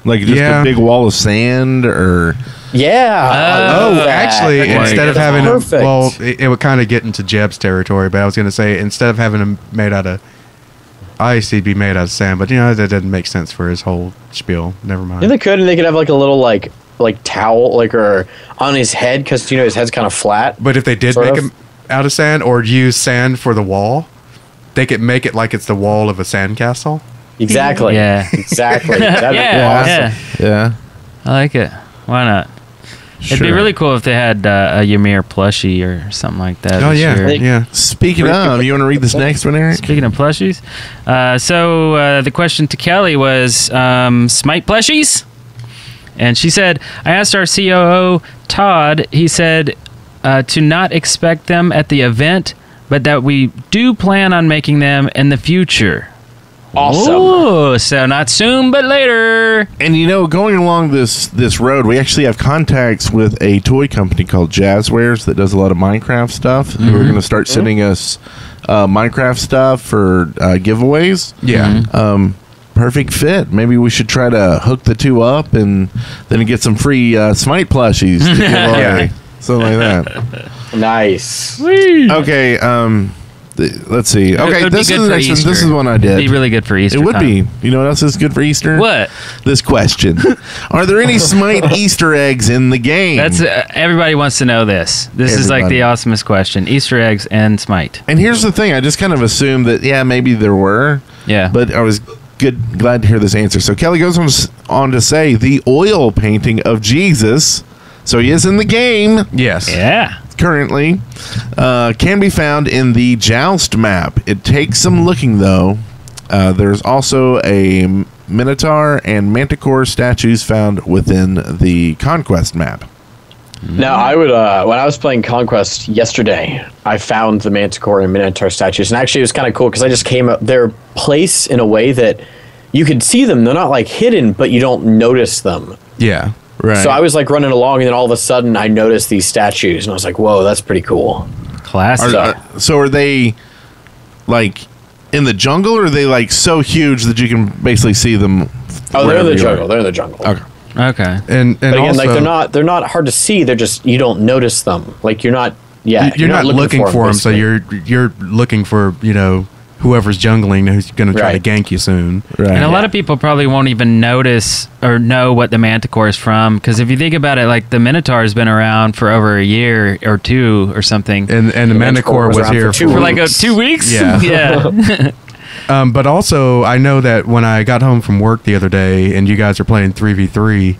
[SPEAKER 2] Like, just
[SPEAKER 4] Yeah.
[SPEAKER 2] a big wall of sand or...
[SPEAKER 1] Yeah. I love that.
[SPEAKER 4] Actually,
[SPEAKER 1] Okay,
[SPEAKER 4] instead of
[SPEAKER 1] that's
[SPEAKER 4] having
[SPEAKER 1] perfect.
[SPEAKER 4] it would kind of get into Jeb's territory, but I was going to say instead of having him made out of ice, he'd be made out of sand. But that doesn't make sense for his whole spiel. Never mind.
[SPEAKER 1] Yeah, they could, and they could have like a little like towel or on his head because his head's kind of flat.
[SPEAKER 4] But if they did
[SPEAKER 1] Sort
[SPEAKER 4] make
[SPEAKER 1] of.
[SPEAKER 4] him out of sand or use sand for the wall, they could make it like it's the wall of a sandcastle.
[SPEAKER 1] Exactly.
[SPEAKER 3] Yeah.
[SPEAKER 1] Exactly. That'd be
[SPEAKER 3] Yeah,
[SPEAKER 1] awesome.
[SPEAKER 3] yeah.
[SPEAKER 2] Yeah.
[SPEAKER 3] I like it. Why not? It'd be
[SPEAKER 2] Sure.
[SPEAKER 3] really cool if they had a Ymir plushie or something like that.
[SPEAKER 4] Oh
[SPEAKER 3] this
[SPEAKER 4] yeah,
[SPEAKER 3] year.
[SPEAKER 4] yeah.
[SPEAKER 2] Speaking of, you want to read this next one, Eric?
[SPEAKER 3] Speaking of plushies, so the question to Kelly was Smite plushies, And she said, I asked our COO, Todd, he said to not expect them at the event, but that we do plan on making them in the future.
[SPEAKER 1] Awesome.
[SPEAKER 3] Ooh, so not soon, but later.
[SPEAKER 2] And going along this road, we actually have contacts with a toy company called Jazzwares that does a lot of Minecraft stuff. Who are going to start sending us Minecraft stuff for giveaways.
[SPEAKER 4] Yeah.
[SPEAKER 2] Perfect fit. Maybe we should try to hook the two up and then get some free Smite plushies to give away. Something like that.
[SPEAKER 1] Nice.
[SPEAKER 2] Okay. Let's see. Okay, this is the next one. This is one I did.
[SPEAKER 3] It'd be really good for Easter.
[SPEAKER 2] It would
[SPEAKER 3] time.
[SPEAKER 2] be. You know what else is good for Easter?
[SPEAKER 3] What?
[SPEAKER 2] This question. Are there any Smite Easter eggs in the game?
[SPEAKER 3] That's everybody wants to know this. This is like the awesomest question. Easter eggs and Smite.
[SPEAKER 2] And here's the thing. I just kind of assumed that, maybe there were.
[SPEAKER 3] Yeah.
[SPEAKER 2] But I was glad to hear this answer. So Kelly goes on to say the oil painting of Jesus. So he is in the game.
[SPEAKER 4] Yes.
[SPEAKER 3] Yeah.
[SPEAKER 2] Currently, can be found in the Joust map. It takes some looking, though. There's also a Minotaur and Manticore statues found within the Conquest map.
[SPEAKER 1] Now, I would when I was playing Conquest yesterday, I found the Manticore and Minotaur statues, and actually it was kind of cool because I just came up. They're placed in a way that you could see them. They're not like hidden, but you don't notice them.
[SPEAKER 4] Yeah.
[SPEAKER 2] Right.
[SPEAKER 1] So I was like running along, and then all of a sudden I noticed these statues, and I was like, "Whoa, that's pretty cool."
[SPEAKER 3] Classic.
[SPEAKER 2] So are they like in the jungle, or are they like so huge that you can basically see them?
[SPEAKER 1] Oh, they're in the
[SPEAKER 2] you
[SPEAKER 1] jungle.
[SPEAKER 2] are?
[SPEAKER 1] They're in the jungle.
[SPEAKER 2] Okay.
[SPEAKER 3] Okay.
[SPEAKER 4] And
[SPEAKER 1] But again,
[SPEAKER 4] also,
[SPEAKER 1] like they're not hard to see. They're just you don't notice them. Like you're not. Yeah,
[SPEAKER 4] you're not looking for them, so
[SPEAKER 1] basically.
[SPEAKER 4] you're looking for whoever's jungling who's going to try
[SPEAKER 1] Right.
[SPEAKER 4] to gank you soon.
[SPEAKER 2] Right.
[SPEAKER 3] And a lot of people probably won't even notice or know what the Manticore is from, because if you think about it, like the Minotaur has been around for over a year or two or something.
[SPEAKER 4] And the Manticore was
[SPEAKER 1] around
[SPEAKER 4] here
[SPEAKER 1] for 2
[SPEAKER 3] for like
[SPEAKER 1] weeks.
[SPEAKER 3] 2 weeks?
[SPEAKER 4] Yeah.
[SPEAKER 3] Yeah.
[SPEAKER 4] But also, I know that when I got home from work the other day and you guys are playing 3v3,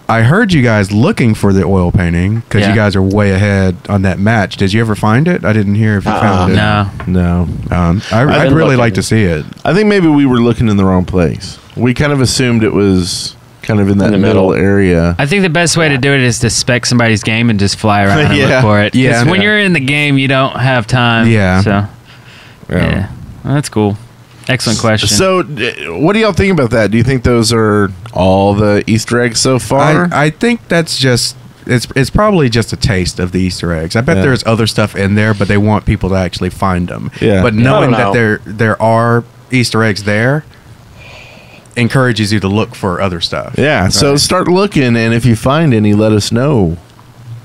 [SPEAKER 4] I heard you guys looking for the oil painting because
[SPEAKER 3] Yeah.
[SPEAKER 4] you guys are way ahead on that match. Did you ever find it? I didn't hear if you found it.
[SPEAKER 3] No.
[SPEAKER 2] No.
[SPEAKER 4] I'd
[SPEAKER 1] been
[SPEAKER 4] really
[SPEAKER 1] looking.
[SPEAKER 4] like to see it.
[SPEAKER 2] I think maybe we were looking in the wrong place. We kind of assumed it was kind of in that
[SPEAKER 1] the
[SPEAKER 2] middle
[SPEAKER 1] middle.
[SPEAKER 3] I
[SPEAKER 2] area.
[SPEAKER 3] think the best way to do it is to spec somebody's game and just fly around and
[SPEAKER 2] Yeah.
[SPEAKER 3] look for it. 'Cause
[SPEAKER 4] Yeah.
[SPEAKER 3] when you're in the game, you don't have time.
[SPEAKER 4] Yeah.
[SPEAKER 3] So, yeah. Well, that's cool. Excellent question.
[SPEAKER 2] So, what do y'all think about that? Do you think those are all the Easter eggs so far?
[SPEAKER 4] I think that's just it's probably just a taste of the Easter eggs. I bet
[SPEAKER 2] Yeah.
[SPEAKER 4] there's other stuff in there, but they want people to actually find them.
[SPEAKER 2] Yeah.
[SPEAKER 4] But
[SPEAKER 2] Yeah.
[SPEAKER 4] knowing
[SPEAKER 1] I don't
[SPEAKER 4] that there are Easter eggs there encourages you to look for other stuff.
[SPEAKER 2] Yeah, so start looking, and if you find any, let us know.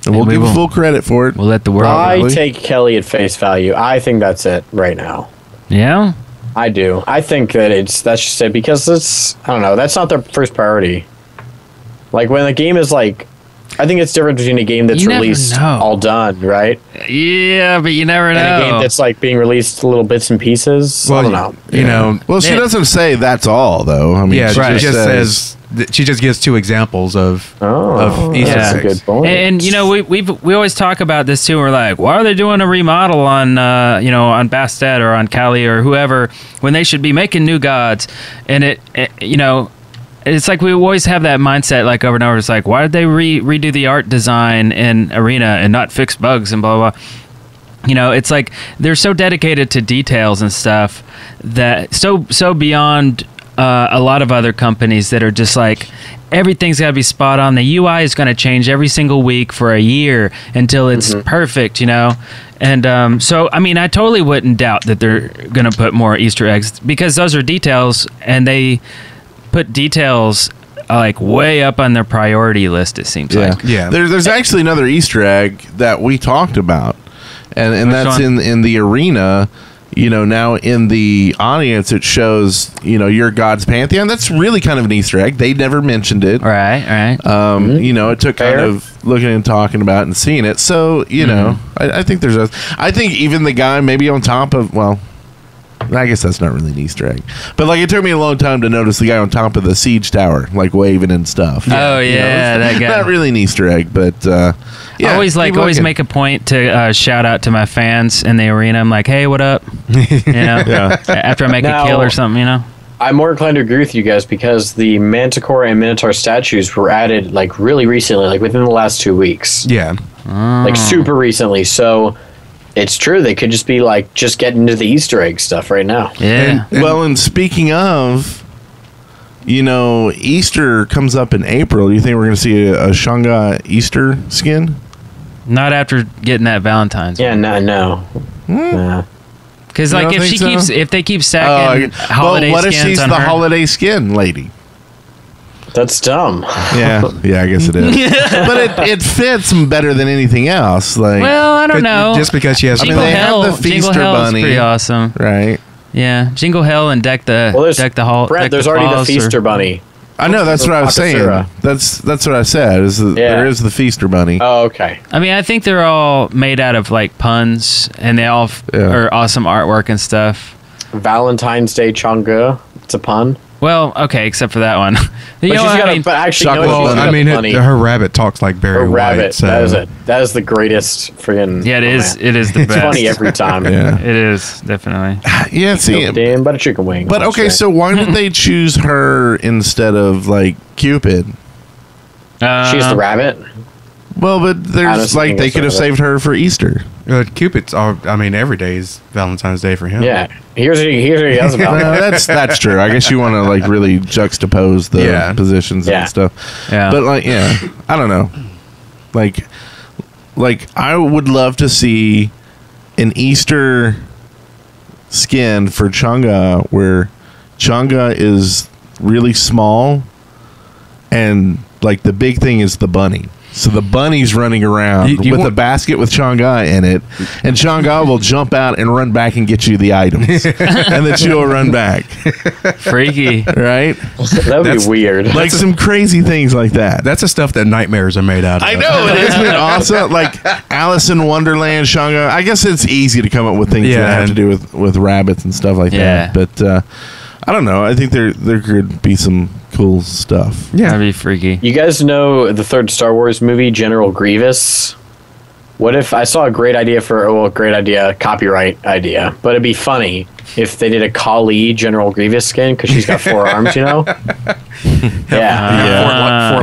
[SPEAKER 2] And we'll
[SPEAKER 3] we
[SPEAKER 2] give
[SPEAKER 3] will.
[SPEAKER 2] full credit for it.
[SPEAKER 3] we'll let the world.
[SPEAKER 1] I
[SPEAKER 2] Probably.
[SPEAKER 1] take Kelly at face value. I think that's it right now.
[SPEAKER 3] Yeah.
[SPEAKER 1] I do. I think that that's just it because it's I don't know. That's not their first priority. Like when the game is like, I think it's different between a game that's
[SPEAKER 3] You never
[SPEAKER 1] released
[SPEAKER 3] know.
[SPEAKER 1] all done, right,
[SPEAKER 3] Yeah, but you never
[SPEAKER 1] and a game
[SPEAKER 3] know.
[SPEAKER 1] that's like being released little bits and pieces. I don't know.
[SPEAKER 4] You know,
[SPEAKER 2] Well, she
[SPEAKER 3] Yeah.
[SPEAKER 2] doesn't say that's all, though. I mean,
[SPEAKER 4] yeah,
[SPEAKER 2] she
[SPEAKER 3] right.
[SPEAKER 4] she just says she just gives two examples of Easter
[SPEAKER 3] yeah.
[SPEAKER 1] That's a
[SPEAKER 4] eggs.
[SPEAKER 1] good point.
[SPEAKER 3] And you know we always talk about this too. We're like, why are they doing a remodel on on Bastet or on Kali or whoever when they should be making new gods? And it it's like we always have that mindset like over and over. It's like, why did they redo the art design in Arena and not fix bugs and blah blah blah. You know, it's like they're so dedicated to details and stuff that so beyond a lot of other companies that are just like everything's got to be spot on. The UI is going to change every single week for a year until it's perfect, you know. And so, I mean, I totally wouldn't doubt that they're going to put more Easter eggs because those are details, and they put details like way up on their priority list. It seems like.
[SPEAKER 4] Yeah.
[SPEAKER 2] There's actually another Easter egg that we talked about, and
[SPEAKER 3] Which
[SPEAKER 2] that's
[SPEAKER 3] one?
[SPEAKER 2] in the arena. You know, now in the audience, it shows your god's pantheon. That's really kind of an Easter egg. They never mentioned it.
[SPEAKER 3] Right.
[SPEAKER 2] You know, it took kind
[SPEAKER 1] Fair.
[SPEAKER 2] of looking and talking about it and seeing it. So know, I think I think even the guy maybe on top of I guess that's not really an Easter egg, but like it took me a long time to notice the guy on top of the siege tower, like waving and stuff.
[SPEAKER 3] Oh,
[SPEAKER 2] You know,
[SPEAKER 3] yeah,
[SPEAKER 2] it's
[SPEAKER 3] that guy.
[SPEAKER 2] Not really an Easter egg, but yeah.
[SPEAKER 3] I always
[SPEAKER 2] keep
[SPEAKER 3] always
[SPEAKER 2] looking.
[SPEAKER 3] make a point to shout out to my fans in the arena. I'm like, hey, what up? You know,
[SPEAKER 2] Yeah.
[SPEAKER 3] after I make
[SPEAKER 1] Now-
[SPEAKER 3] a kill or something, you know.
[SPEAKER 1] I'm more inclined to agree with you guys because the Manticore and Minotaur statues were added like really recently, like within the last 2 weeks.
[SPEAKER 4] Yeah.
[SPEAKER 1] Like super recently. So it's true. They could just be like just getting into the Easter egg stuff right now.
[SPEAKER 3] Yeah.
[SPEAKER 2] And speaking of, Easter comes up in April. Do you think we're going to see a Shanga Easter skin?
[SPEAKER 3] Not after getting that Valentine's.
[SPEAKER 1] Yeah, no. Nah.
[SPEAKER 3] Because
[SPEAKER 2] You
[SPEAKER 3] like
[SPEAKER 2] don't think so?
[SPEAKER 3] if they keep stacking holiday
[SPEAKER 2] what if
[SPEAKER 3] skins
[SPEAKER 2] she's
[SPEAKER 3] on
[SPEAKER 2] the
[SPEAKER 3] her,
[SPEAKER 2] holiday skin lady?
[SPEAKER 1] That's dumb.
[SPEAKER 2] Yeah, I guess it is. But it fits better than anything else. Like,
[SPEAKER 3] well, I don't know.
[SPEAKER 4] Just because she has
[SPEAKER 3] Jingle
[SPEAKER 2] they have
[SPEAKER 3] Hell,
[SPEAKER 2] the
[SPEAKER 3] Jingle
[SPEAKER 2] Feaster
[SPEAKER 3] Hell
[SPEAKER 2] Bunny.
[SPEAKER 3] is pretty awesome.
[SPEAKER 2] right?
[SPEAKER 3] Yeah, Jingle Hell and deck the hall.
[SPEAKER 1] Brent, there's already the Feaster Bunny.
[SPEAKER 2] I know that's what I was saying.
[SPEAKER 1] Bakasura.
[SPEAKER 2] That's what I said. There is the Feaster Bunny.
[SPEAKER 1] Oh, okay.
[SPEAKER 3] I mean, I think they're all made out of like puns, and they all are awesome artwork and stuff.
[SPEAKER 1] Valentine's Day Chang'e. It's a pun.
[SPEAKER 3] Well, okay, except for that one.
[SPEAKER 1] But she's got but actually,
[SPEAKER 2] Chocolate
[SPEAKER 1] no, she's
[SPEAKER 2] bunny.
[SPEAKER 1] got
[SPEAKER 4] I mean,
[SPEAKER 1] the bunny.
[SPEAKER 4] her rabbit talks like Barry
[SPEAKER 1] Her
[SPEAKER 4] White.
[SPEAKER 1] rabbit.
[SPEAKER 4] So.
[SPEAKER 1] That is it. That is the greatest friggin'.
[SPEAKER 3] Yeah, it is.
[SPEAKER 1] man.
[SPEAKER 3] It is the
[SPEAKER 1] It's
[SPEAKER 3] best.
[SPEAKER 1] funny every time.
[SPEAKER 2] Yeah.
[SPEAKER 3] It is definitely.
[SPEAKER 2] Yeah, see.
[SPEAKER 1] Damn, but a chicken wing.
[SPEAKER 2] But okay, so why did they choose her instead of like Cupid?
[SPEAKER 1] she's the rabbit.
[SPEAKER 2] Well, but there's
[SPEAKER 1] Honestly,
[SPEAKER 2] like they
[SPEAKER 1] it's
[SPEAKER 2] could have
[SPEAKER 1] rabbit.
[SPEAKER 2] saved her for Easter.
[SPEAKER 4] Cupid's every day is Valentine's Day for him.
[SPEAKER 1] Yeah. Here's what he does about
[SPEAKER 2] Well,
[SPEAKER 1] it.
[SPEAKER 2] that's true. I guess you want to like really juxtapose the
[SPEAKER 4] Yeah.
[SPEAKER 2] positions
[SPEAKER 1] Yeah.
[SPEAKER 2] and stuff.
[SPEAKER 3] Yeah.
[SPEAKER 2] But like, I don't know. Like I would love to see an Easter skin for Chang'e where Chang'e is really small and like the big thing is the bunny. So the bunny's running around
[SPEAKER 4] You
[SPEAKER 2] with
[SPEAKER 4] want-
[SPEAKER 2] a basket with Chang'e in it, and Chang'e will jump out and run back and get you the items, and then she'll run back,
[SPEAKER 3] Freaky.
[SPEAKER 2] right?
[SPEAKER 1] That would be weird.
[SPEAKER 2] Like some crazy things like that.
[SPEAKER 4] That's the stuff that nightmares are made out of.
[SPEAKER 2] I know it isn't it awesome. Like Alice in Wonderland, Chang'e. I guess it's easy to come up with things
[SPEAKER 4] Yeah,
[SPEAKER 2] that have to
[SPEAKER 4] and-
[SPEAKER 2] do with rabbits and stuff like
[SPEAKER 3] Yeah.
[SPEAKER 2] that. But I don't know. I think there could be some cool stuff.
[SPEAKER 3] That'd be freaky.
[SPEAKER 1] You guys know the third Star Wars movie, General Grievous? What if I saw a great idea copyright idea, but it'd be funny if they did a Kali General Grievous skin because she's got 4 arms, Yeah.
[SPEAKER 4] Four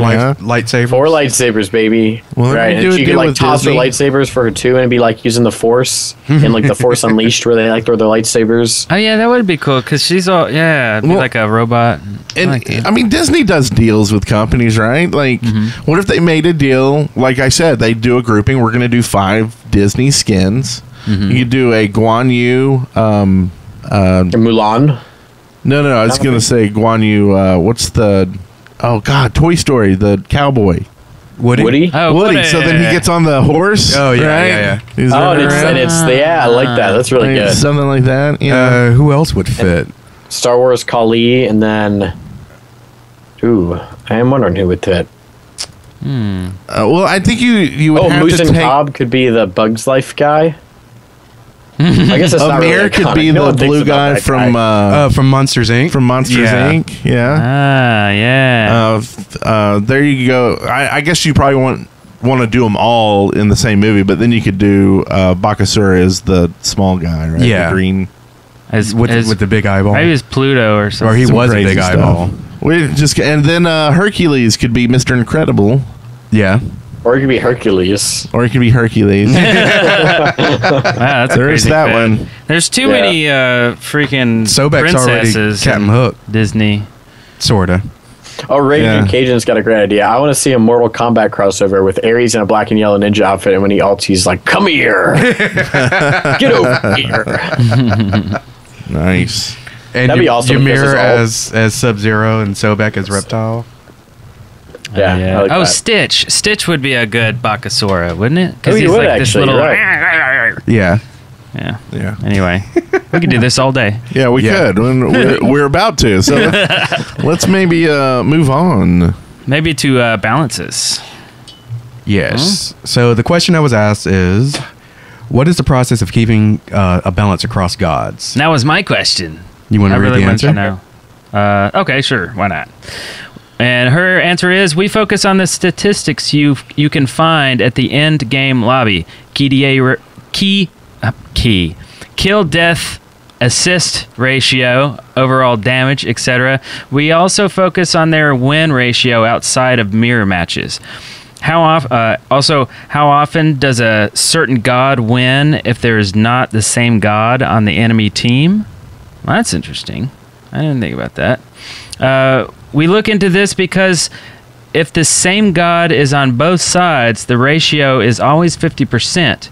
[SPEAKER 2] Yeah.
[SPEAKER 4] lightsabers.
[SPEAKER 1] 4 lightsabers, baby.
[SPEAKER 2] Well,
[SPEAKER 1] right.
[SPEAKER 2] they do
[SPEAKER 1] And
[SPEAKER 2] a
[SPEAKER 1] she could
[SPEAKER 2] deal
[SPEAKER 1] like
[SPEAKER 2] with
[SPEAKER 1] toss her
[SPEAKER 2] Disney.
[SPEAKER 1] lightsabers for her too, and it'd be like using the Force in like the Force Unleashed, where they like throw their lightsabers.
[SPEAKER 3] Oh yeah, that would be cool because she's all it'd be
[SPEAKER 2] Well,
[SPEAKER 3] like a robot.
[SPEAKER 2] And
[SPEAKER 3] I like that.
[SPEAKER 2] I mean, Disney does deals with companies, right? Like, what if they made a deal? Like I said, they do a grouping. We're going to do 5 Disney skins. You could do a Guan Yu.
[SPEAKER 1] And Mulan.
[SPEAKER 2] No, I was going to say Guan Yu. What's the? Oh God, Toy Story, the cowboy.
[SPEAKER 1] Woody.
[SPEAKER 3] Oh,
[SPEAKER 2] Woody. So then he gets on the horse.
[SPEAKER 4] Oh, yeah,
[SPEAKER 2] right?
[SPEAKER 4] yeah.
[SPEAKER 2] He's
[SPEAKER 1] Oh,
[SPEAKER 2] running
[SPEAKER 1] and
[SPEAKER 2] around.
[SPEAKER 1] it's I like that. That's really
[SPEAKER 2] Like,
[SPEAKER 1] good.
[SPEAKER 2] something like that. Yeah.
[SPEAKER 4] Who else would fit?
[SPEAKER 1] Star Wars Kali, and then, I am wondering who would fit.
[SPEAKER 2] Well, I think you would
[SPEAKER 1] Oh,
[SPEAKER 2] have
[SPEAKER 1] Moose
[SPEAKER 2] to
[SPEAKER 1] and
[SPEAKER 2] take.
[SPEAKER 1] Cobb could be the Bugs Life guy. I guess that's not really
[SPEAKER 2] Amir could
[SPEAKER 1] iconic.
[SPEAKER 2] be
[SPEAKER 1] No
[SPEAKER 2] the
[SPEAKER 1] one thinks
[SPEAKER 2] blue
[SPEAKER 1] about
[SPEAKER 2] guy
[SPEAKER 1] that
[SPEAKER 4] From Monsters Inc.
[SPEAKER 2] from Monsters
[SPEAKER 4] Yeah.
[SPEAKER 2] Inc. Yeah.
[SPEAKER 3] yeah.
[SPEAKER 2] There you go. I guess you probably want to do them all in the same movie, but then you could do Bakasura as the small guy, right?
[SPEAKER 4] Yeah.
[SPEAKER 2] The green.
[SPEAKER 4] with the big eyeball.
[SPEAKER 3] maybe it's Pluto or something.
[SPEAKER 4] Or he
[SPEAKER 2] Some
[SPEAKER 4] was a
[SPEAKER 2] crazy
[SPEAKER 4] big
[SPEAKER 2] stuff.
[SPEAKER 4] eyeball.
[SPEAKER 2] And then Hercules could be Mr. Incredible,
[SPEAKER 4] Yeah.
[SPEAKER 1] Or it could be Hercules.
[SPEAKER 2] or it could be Hercules.
[SPEAKER 3] Wow, that's a
[SPEAKER 2] There's
[SPEAKER 3] crazy
[SPEAKER 2] that
[SPEAKER 3] fit.
[SPEAKER 2] one.
[SPEAKER 3] There's too
[SPEAKER 1] Yeah.
[SPEAKER 3] many freaking
[SPEAKER 4] Sobek's already
[SPEAKER 3] princesses
[SPEAKER 4] Captain
[SPEAKER 3] in
[SPEAKER 4] Hook.
[SPEAKER 3] Disney.
[SPEAKER 4] Sorta.
[SPEAKER 1] Oh, Raging
[SPEAKER 2] Yeah.
[SPEAKER 1] Cajun's got a great idea. I want to see a Mortal Kombat crossover with Ares in a black and yellow ninja outfit, and when he ults, he's like, "Come here, get over here."
[SPEAKER 2] Nice.
[SPEAKER 4] And
[SPEAKER 1] That'd be awesome because
[SPEAKER 4] Ymir
[SPEAKER 1] it's
[SPEAKER 4] as Sub-Zero and Sobek as Reptile.
[SPEAKER 1] Yeah, I like
[SPEAKER 3] oh,
[SPEAKER 1] that.
[SPEAKER 3] Stitch. Stitch would be a good Bakasura, wouldn't it?
[SPEAKER 1] Oh, he
[SPEAKER 3] he's
[SPEAKER 1] would,
[SPEAKER 3] like this
[SPEAKER 1] actually,
[SPEAKER 3] little.
[SPEAKER 1] you're
[SPEAKER 4] Yeah.
[SPEAKER 3] Yeah.
[SPEAKER 2] Yeah.
[SPEAKER 3] Anyway, we could do this all day.
[SPEAKER 2] Yeah, we
[SPEAKER 4] Yeah.
[SPEAKER 2] could. We're about to. So let's maybe move on.
[SPEAKER 3] Maybe to balances.
[SPEAKER 4] Yes. So the question I was asked is, what is the process of keeping a balance across gods?
[SPEAKER 3] That was my question.
[SPEAKER 4] You want
[SPEAKER 3] I
[SPEAKER 4] to read
[SPEAKER 3] really
[SPEAKER 4] the
[SPEAKER 3] want to
[SPEAKER 4] answer?
[SPEAKER 3] know. Okay, sure. Why not? And her answer is: we focus on the statistics you can find at the end game lobby. Key, kill, death, assist ratio, overall damage, etc. We also focus on their win ratio outside of mirror matches. How often does a certain god win if there is not the same god on the enemy team? Well, that's interesting. I didn't think about that. We look into this because if the same god is on both sides, the ratio is always 50%,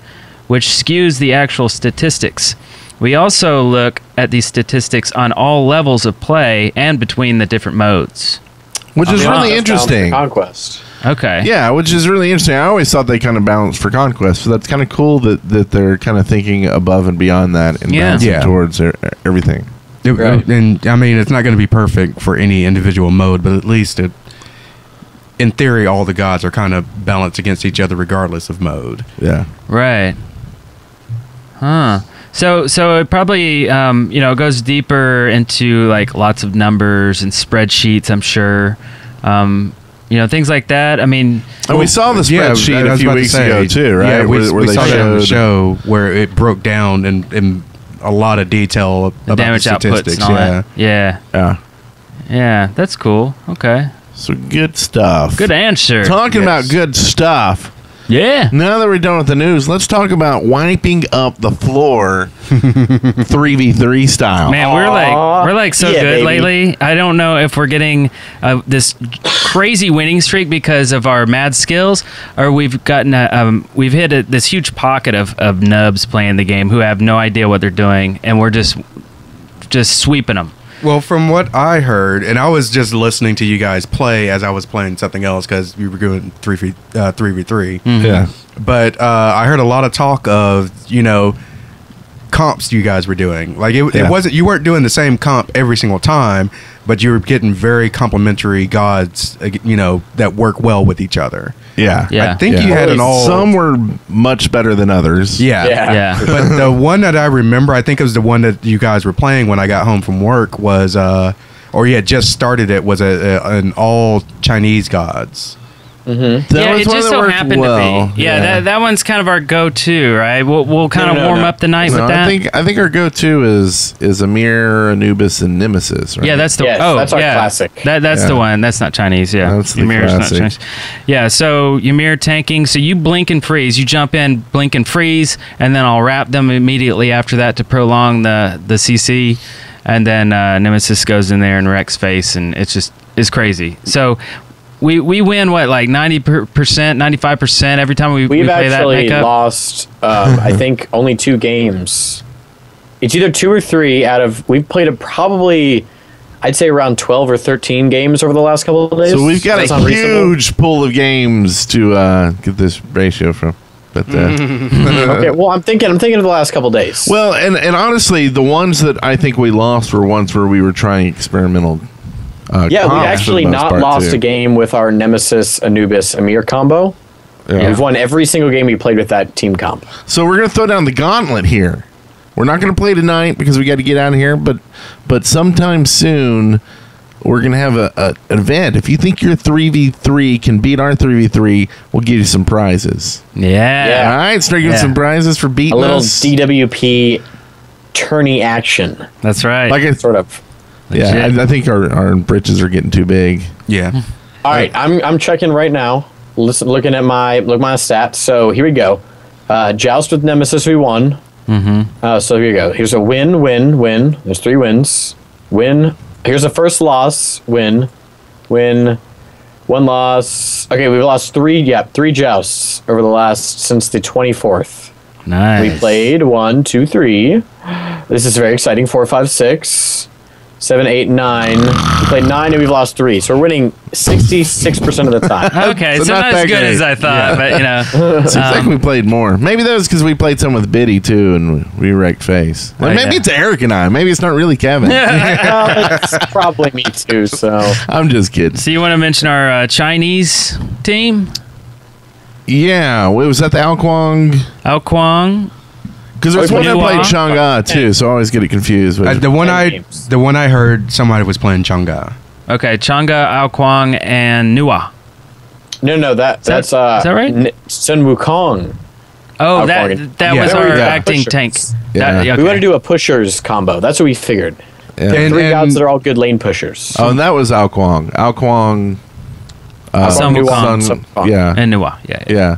[SPEAKER 3] which skews the actual statistics. We also look at these statistics on all levels of play and between the different modes.
[SPEAKER 2] Which is really interesting.
[SPEAKER 1] Conquest.
[SPEAKER 3] Okay.
[SPEAKER 2] Yeah, which is really interesting. I always thought they kind of balanced for Conquest, so that's kind of cool that they're kind of thinking above and beyond that and balancing towards everything.
[SPEAKER 1] Right.
[SPEAKER 4] And I mean, it's not going to be perfect for any individual mode, but at least in theory, all the gods are kind of balanced against each other regardless of mode.
[SPEAKER 2] Yeah.
[SPEAKER 3] Right. Huh. So it probably goes deeper into like lots of numbers and spreadsheets, I'm sure. Things like that. I mean,
[SPEAKER 2] and we saw the spreadsheet a few weeks ago too, right?
[SPEAKER 4] Yeah, we
[SPEAKER 2] where they
[SPEAKER 4] saw that on the
[SPEAKER 2] showed
[SPEAKER 4] show where it broke down in a lot of detail about
[SPEAKER 3] damage
[SPEAKER 4] the statistics.
[SPEAKER 3] outputs and all that.
[SPEAKER 2] yeah.
[SPEAKER 3] Yeah, that's cool. Okay.
[SPEAKER 2] So good stuff.
[SPEAKER 3] Good answer.
[SPEAKER 2] Talking about good stuff.
[SPEAKER 3] Yeah.
[SPEAKER 2] Now that we're done with the news, let's talk about wiping up the floor 3v3 style.
[SPEAKER 3] Man, we're like so good
[SPEAKER 1] baby.
[SPEAKER 3] lately. I don't know if we're getting this crazy winning streak because of our mad skills, or we've gotten we've hit this huge pocket of nubs playing the game who have no idea what they're doing, and we're just sweeping them.
[SPEAKER 4] Well, from what I heard, and I was just listening to you guys play as I was playing something else because we were doing 3v3.
[SPEAKER 3] Mm-hmm.
[SPEAKER 2] Yeah.
[SPEAKER 4] But I heard a lot of talk of, comps you guys were doing. Like it wasn't, you weren't doing the same comp every single time, but you were getting very complementary gods, that work well with each other.
[SPEAKER 2] Yeah.
[SPEAKER 3] Yeah.
[SPEAKER 4] I think you had an all.
[SPEAKER 2] Some were much better than others.
[SPEAKER 3] Yeah.
[SPEAKER 4] But the one that I remember, I think it was the one that you guys were playing when I got home from work was, or you had just started it, was an all Chinese gods.
[SPEAKER 1] Mm-hmm.
[SPEAKER 3] It just so happened to be. Yeah, that one's kind of our go-to, right? We'll kind of warm up the night with that.
[SPEAKER 2] I think our go-to is Ymir, Anubis, and Nemesis. Right?
[SPEAKER 3] Yeah, that's the
[SPEAKER 1] that's our classic.
[SPEAKER 3] That's the one. That's not Chinese. Yeah,
[SPEAKER 2] that's the
[SPEAKER 3] Ymir's
[SPEAKER 2] classic.
[SPEAKER 3] not Chinese. Yeah, so Ymir tanking. So you blink and freeze. You jump in, blink and freeze, and then I'll wrap them immediately after that to prolong the CC. And then Nemesis goes in there and wrecks face, and it's crazy. So. We win, like 90%, 95% every time we play that makeup?
[SPEAKER 1] We've actually lost, I think, only 2 games. It's either 2 or 3 out of... We've played probably, I'd say, around 12 or 13 games over the last couple of days.
[SPEAKER 2] So we've got a huge pool of games to get this ratio from. But
[SPEAKER 1] okay, well, I'm thinking of the last couple of days.
[SPEAKER 2] Well, and honestly, the ones that I think we lost were ones where we were trying experimental...
[SPEAKER 1] we actually not lost a game with our Nemesis Anubis Ymir combo. Yeah. We've won every single game we played with that team comp.
[SPEAKER 2] So we're going to throw down the gauntlet here. We're not going to play tonight because we got to get out of here, but sometime soon we're going to have an event. If you think your 3v3 can beat our 3v3, we'll give you some prizes.
[SPEAKER 3] Yeah.
[SPEAKER 2] All right, start giving some prizes for beating
[SPEAKER 1] a little
[SPEAKER 2] us.
[SPEAKER 1] DWP tourney action.
[SPEAKER 3] That's right.
[SPEAKER 2] Like
[SPEAKER 1] sort of.
[SPEAKER 2] Yeah, I think our britches are getting too big.
[SPEAKER 4] Yeah.
[SPEAKER 1] All right, I'm checking right now. Looking at my stats. So here we go. Joust with Nemesis, we won.
[SPEAKER 3] Mm-hmm.
[SPEAKER 1] So here we go. Here's a win, win, win. There's 3 wins. Win. Here's a first loss. Win, win. 1 loss. Okay, we've lost 3. Yeah, 3 jousts over the last since the 24th.
[SPEAKER 3] Nice.
[SPEAKER 1] We played 1, 2, 3. This is very exciting. 4, 5, 6. 7, 8, 9. We played 9 and we've lost 3. So we're winning 66% of the time.
[SPEAKER 3] Okay,
[SPEAKER 2] So
[SPEAKER 3] so
[SPEAKER 2] not
[SPEAKER 3] not
[SPEAKER 2] that
[SPEAKER 3] as good
[SPEAKER 2] great.
[SPEAKER 3] as I thought, but
[SPEAKER 2] Seems like we played more. Maybe that was because we played some with Biddy too, and we wrecked face. Like, maybe it's Eric and I. Maybe it's not really Kevin.
[SPEAKER 1] Well, it's probably me too. So
[SPEAKER 2] I'm just kidding.
[SPEAKER 3] So you want to mention our Chinese team?
[SPEAKER 2] Yeah, was that the Ao Kwang?
[SPEAKER 3] Ao Kwang.
[SPEAKER 2] Because there's one that
[SPEAKER 3] Nuwa.
[SPEAKER 2] played Chang'e too, so I always get it confused. With
[SPEAKER 4] The one I heard somebody was playing Chang'e.
[SPEAKER 3] Okay, Chang'e, Ao Kwang, and Nuwa.
[SPEAKER 1] no, that's
[SPEAKER 3] is that right?
[SPEAKER 1] Sun Wukong.
[SPEAKER 3] Oh,
[SPEAKER 1] Alcog.
[SPEAKER 3] that
[SPEAKER 4] Yeah.
[SPEAKER 3] was
[SPEAKER 4] There
[SPEAKER 3] our
[SPEAKER 4] we go.
[SPEAKER 3] acting
[SPEAKER 1] Pushers.
[SPEAKER 3] tank.
[SPEAKER 2] Yeah.
[SPEAKER 3] That-
[SPEAKER 1] We want
[SPEAKER 3] okay.
[SPEAKER 1] to do a pushers combo. That's what we figured.
[SPEAKER 2] Yeah.
[SPEAKER 4] And-
[SPEAKER 1] Three gods that are all good lane pushers.
[SPEAKER 2] Oh, and that was Ao Kuang. Ao Kuang.
[SPEAKER 3] Sun Wukong.
[SPEAKER 2] Sun-
[SPEAKER 1] Wukong.
[SPEAKER 2] yeah.
[SPEAKER 3] And Nua, yeah.
[SPEAKER 2] Yeah.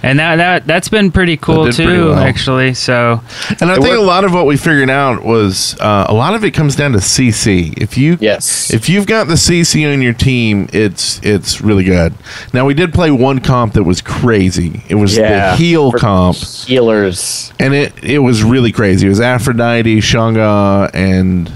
[SPEAKER 3] And that's been pretty cool
[SPEAKER 2] did pretty
[SPEAKER 3] too,
[SPEAKER 2] well.
[SPEAKER 3] actually. So
[SPEAKER 2] And I
[SPEAKER 1] It
[SPEAKER 2] think a
[SPEAKER 1] worked.
[SPEAKER 2] lot of what we figured out was a lot of it comes down to CC.
[SPEAKER 1] Yes.
[SPEAKER 2] If you've got the CC on your team, it's really good. Now we did play one comp that was crazy. It was the heal
[SPEAKER 1] For
[SPEAKER 2] comp,
[SPEAKER 1] Healers.
[SPEAKER 2] and it was really crazy. It was Aphrodite, Shanga, and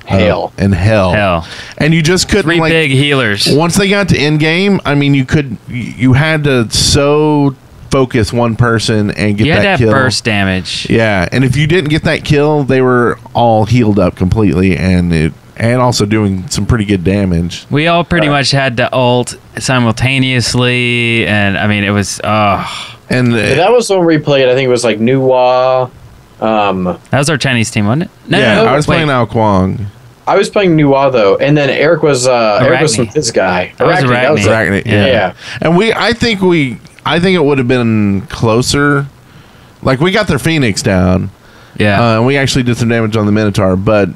[SPEAKER 1] Hell.
[SPEAKER 2] and Hell.
[SPEAKER 3] Hell.
[SPEAKER 2] And you just couldn't
[SPEAKER 3] three big healers.
[SPEAKER 2] Once they got to end game, I mean, you had to so focus one person and get
[SPEAKER 3] You had
[SPEAKER 2] that
[SPEAKER 3] to
[SPEAKER 2] kill.
[SPEAKER 3] have burst damage.
[SPEAKER 2] Yeah, and if you didn't get that kill, they were all healed up completely, and also doing some pretty good damage.
[SPEAKER 3] We all pretty much had to ult simultaneously, and I mean, it was
[SPEAKER 2] And
[SPEAKER 1] But that was when we played. I think it was like Nuwa.
[SPEAKER 3] that was our Chinese team, wasn't it? No,
[SPEAKER 2] yeah,
[SPEAKER 3] no,
[SPEAKER 2] I was
[SPEAKER 3] wait.
[SPEAKER 2] playing Ao Kuang.
[SPEAKER 1] I was playing Nuwa though, and then Eric was
[SPEAKER 3] Arachne.
[SPEAKER 1] with this guy.
[SPEAKER 3] That was
[SPEAKER 1] Arachne,
[SPEAKER 3] Arachne.
[SPEAKER 2] Arachne,
[SPEAKER 3] Yeah.
[SPEAKER 1] Yeah.
[SPEAKER 2] And I think it would have been closer. Like we got their Phoenix down.
[SPEAKER 3] Yeah.
[SPEAKER 2] And we actually did some damage on the Minotaur, but